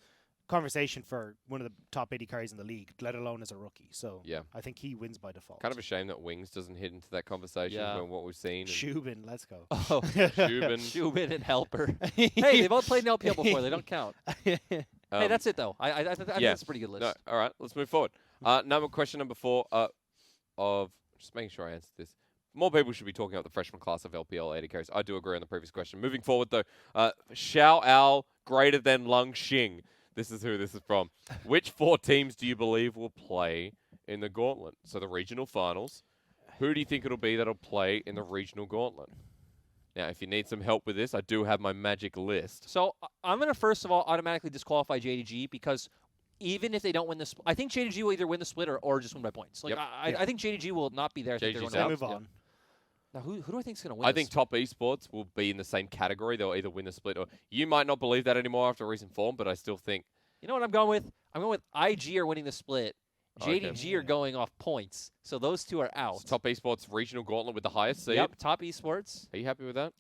conversation for one of the top 80 carries in the league, let alone as a rookie. So Yeah. I think he wins by default. Kind of a shame that Wings doesn't hit into that conversation Yeah. from what we've seen. and Shubin, let's go. Oh, Shubin. Shubin and Helper. Hey, they both played in LPL before. They don't count. Hey, that's it though. I think yeah. that's a pretty good list. No, all right, let's move forward. Question number 4 of just making sure I answered this. More people should be talking about the freshman class of LPL 80 carries. I do agree on the previous question. Moving forward, though, Xiao Ao greater than Lung Xing. This is who this is from. Which 4 teams do you believe will play in the gauntlet? So the regional finals. Who do you think it'll be that'll play in the regional gauntlet? Now, if you need some help with this, I do have my magic list. So I'm going to first of all automatically disqualify JDG because even if they don't win the split, I think JDG will either win the split or just win by points. Like Yep. I think JDG will not be there. I think they're JDG's gonna out. Move yeah. on. Now, who do I think is going to win? I this? think Top Esports will be in the same category. They'll either win the split or you might not believe that anymore after recent form, but I still think You know what I'm going with? I'm going with IG are winning the split. Okay. JDG are going off points. So those two are out. it's Top Esports regional gauntlet with the highest seed. Yep, top esports. Are you happy with that?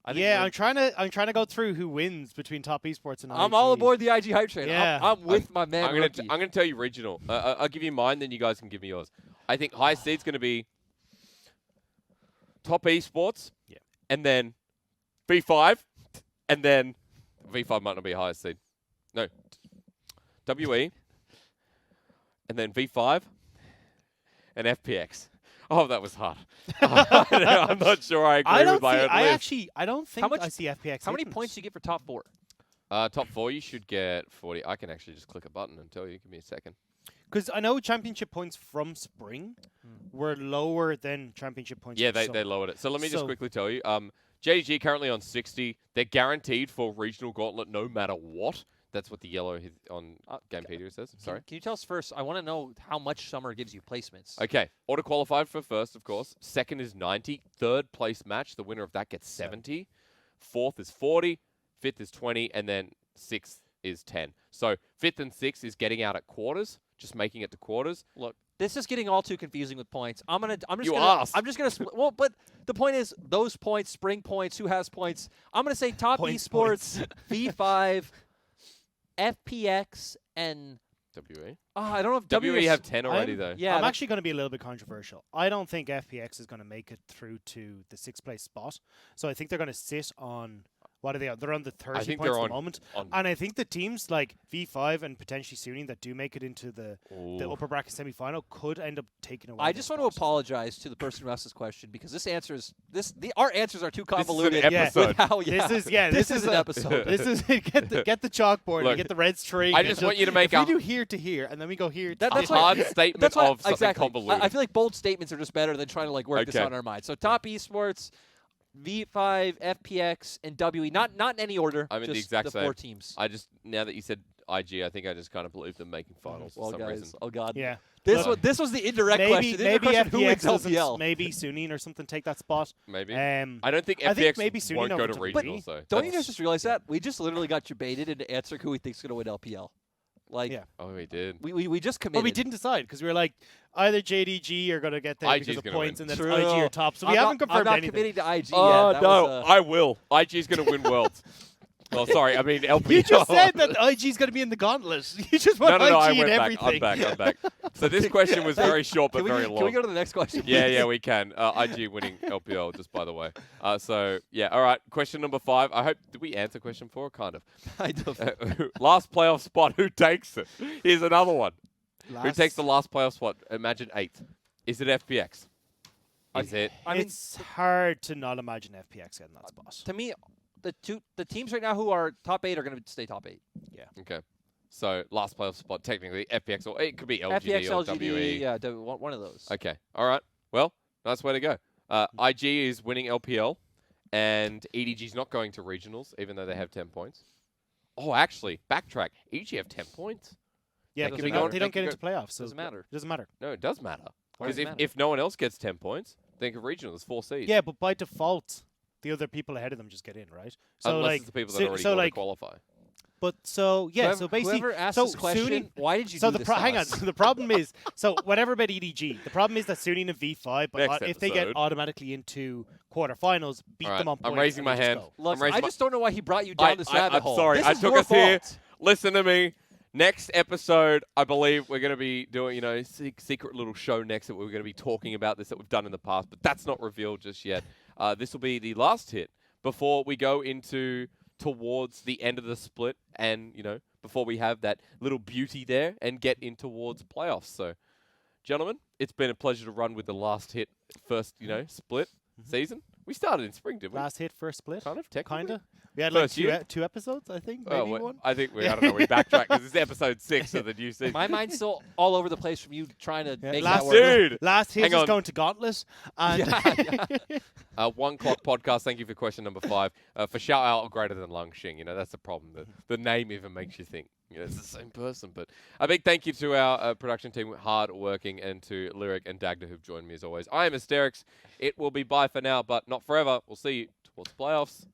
I think Yeah, we're- I'm trying to go through who wins between top esports and I'm IG. all aboard the IG hype train. Yeah. I'm with my man. I'm Rookie. gonna tell you regional. I'll give you mine, then you guys can give me yours. I think highest seed's gonna be Top Esports, Yeah. and then V5, and then V5 might not be highest seed. No, WE, and then V5, and FPX. Oh, that was hard. I'm not sure I agree I don't with my think, own I list. actually, I don't think much- I see FPX. How many hitting points us. do you get for top 4? Top 4, you should get 40. I can actually just click a button and tell you. Give me a second. Because I know championship points from spring were lower than championship points. Yeah, from they summer. lowered it. So let me just So- quickly tell you. JG currently on 60. They're guaranteed for regional gauntlet no matter what. That's what the yellow on Gamepedia says. Sorry. Can you tell us first? I want to know how much summer gives you placements. Okay. Auto qualified for first, of course. Second is 90. Third place match. The winner of that gets 70. Fourth is 40. Fifth is 20. And then sixth is 10. So fifth and sixth is getting out at quarters. Just making it to quarters. Look, this is getting all too confusing with points. I'm You gonna asked. I'm just gonna split. Well, but the point is those points, spring points, who has points? I'm gonna say top Points, esports, V5, FPX, and WE. I don't know if WE is- have 10 already, I'm- though. Yeah, I'm that's- actually going to be a little bit controversial. I don't think FPX is going to make it through to the 6th place spot. So I think they're going to sit on. What are they on? They're on the 30 think points they're at the moment. on- And I think the teams like V5 and potentially Suning that do make it into the Ooh. upper bracket semi-final could end up taking away. I their just want to spot. apologize to the person who asked this question because this answer is our answers are too This is an convoluted. episode. With how, yeah, This this is an a- episode. This is get the chalkboard, Look, and get the red string. I and just want you to make if a we do here to here, and then we go here. To That's a here. why- hard statement That's why of something exactly. convoluted. I feel like bold statements are just better than trying to like work this Okay. out in our mind. So top esports, V5, FPX, and WE. Not in any order. I'm in the just exact the same. 4 teams. I just, now that you said IG, I think I just kind of believe them making finals for Well, some guys, reason. oh god. Yeah. This was the indirect Maybe question. The maybe indirect question, who FPX wins doesn't. LPL? Maybe Suning or something take that spot. Maybe. I I don't think I think FPX maybe Sunny won't go over to to regionals, me. though. Don't you That's- guys just realize that? We just literally got you baited into answering who we think's going to win LPL. Like, Yeah. Oh, we did. we just committed. But we didn't decide because we were like either JDG are going to get there IG 's because of gonna points, win. and then True. IG or top. So we I'm haven't not, confirmed I'm not anything. committing to IG Oh, yet. That no. was, I will. IG's going to win Worlds. Well, sorry. I mean, LPL. You just said that IG's going to be in the gauntlet. You just want No, I IG went in back. everything. I'm back. So this question was very short but can we, very can long. we go to the next question? Yeah, please? yeah, we can. IG winning LPL, just by the way. So, yeah, all right. Question number 5. I hope, did we answer question 4? Kind of. Kind of. Last playoff spot. Who takes it? Here's another one. Who Last- takes the last playoff spot? Imagine 8th. Is it FPX? Is it? I mean, It's hard to not imagine FPX getting that spot. to me, the teams right now who are top 8 are going to stay top 8. Okay. So, last playoff spot, technically, FPX, or it could be LGD FPX, or LGD, WE. yeah, one of those. Okay. All right. Well, nice way to go. IG is winning LPL, and EDG's not going to regionals, even though they have 10 points. Oh, actually, backtrack. EDG have 10 points. Yeah, They but could they be don't, going- they they don't get could into playoffs. So Doesn't matter. It doesn't matter. No, it does matter. Why Because does it matter? if no one else gets 10 points, think of regional. There's 4 seeds. Yeah, but by default, the other people ahead of them just get in, right? So Unless like it's the people that so, already so got to like, qualify. but so yeah, so basically, whoever asked so this question, Sunni- why did you so do the this to hang on. us? The problem is, so whatever about EDG, the problem is that Sunni and V5, but Next if they get episode. automatically into quarterfinals, beat All them right, on I'm points. raising and my they just hand. go. Look, raising I my- just don't know why he brought you down this rabbit I'm hole. sorry. This I is took your us here. fault. Listen to me. Next episode, I believe we're going to be doing, secret little show next that we're going to be talking about this that we've done in the past, but that's not revealed just yet. This will be the last hit before we go towards the end of the split and, before we have that little beauty there and get in towards playoffs. So, gentlemen, it's been a pleasure to run with the last hit first, split season. We started in spring, didn't we? Last hit, first split. Kind of, technically. Kinda. We had like First year? two episodes, I think, Oh, maybe one. I think I don't know. We backtracked because this is episode 6 of the new season. My mind's still all over the place from you trying to Yeah, make last that work. Dude, Last hit hang is on. going to Gauntlet, and 1 Clock Podcast, thank you for question number 5. For shout out greater than Lung Xing, that's the problem. The name even makes you think, it's the same person. But a big thank you to our production team, hard working, and to Lyric and Dagda who've joined me as always. I am Asterix. It will be bye for now, but not forever. We'll see you towards playoffs.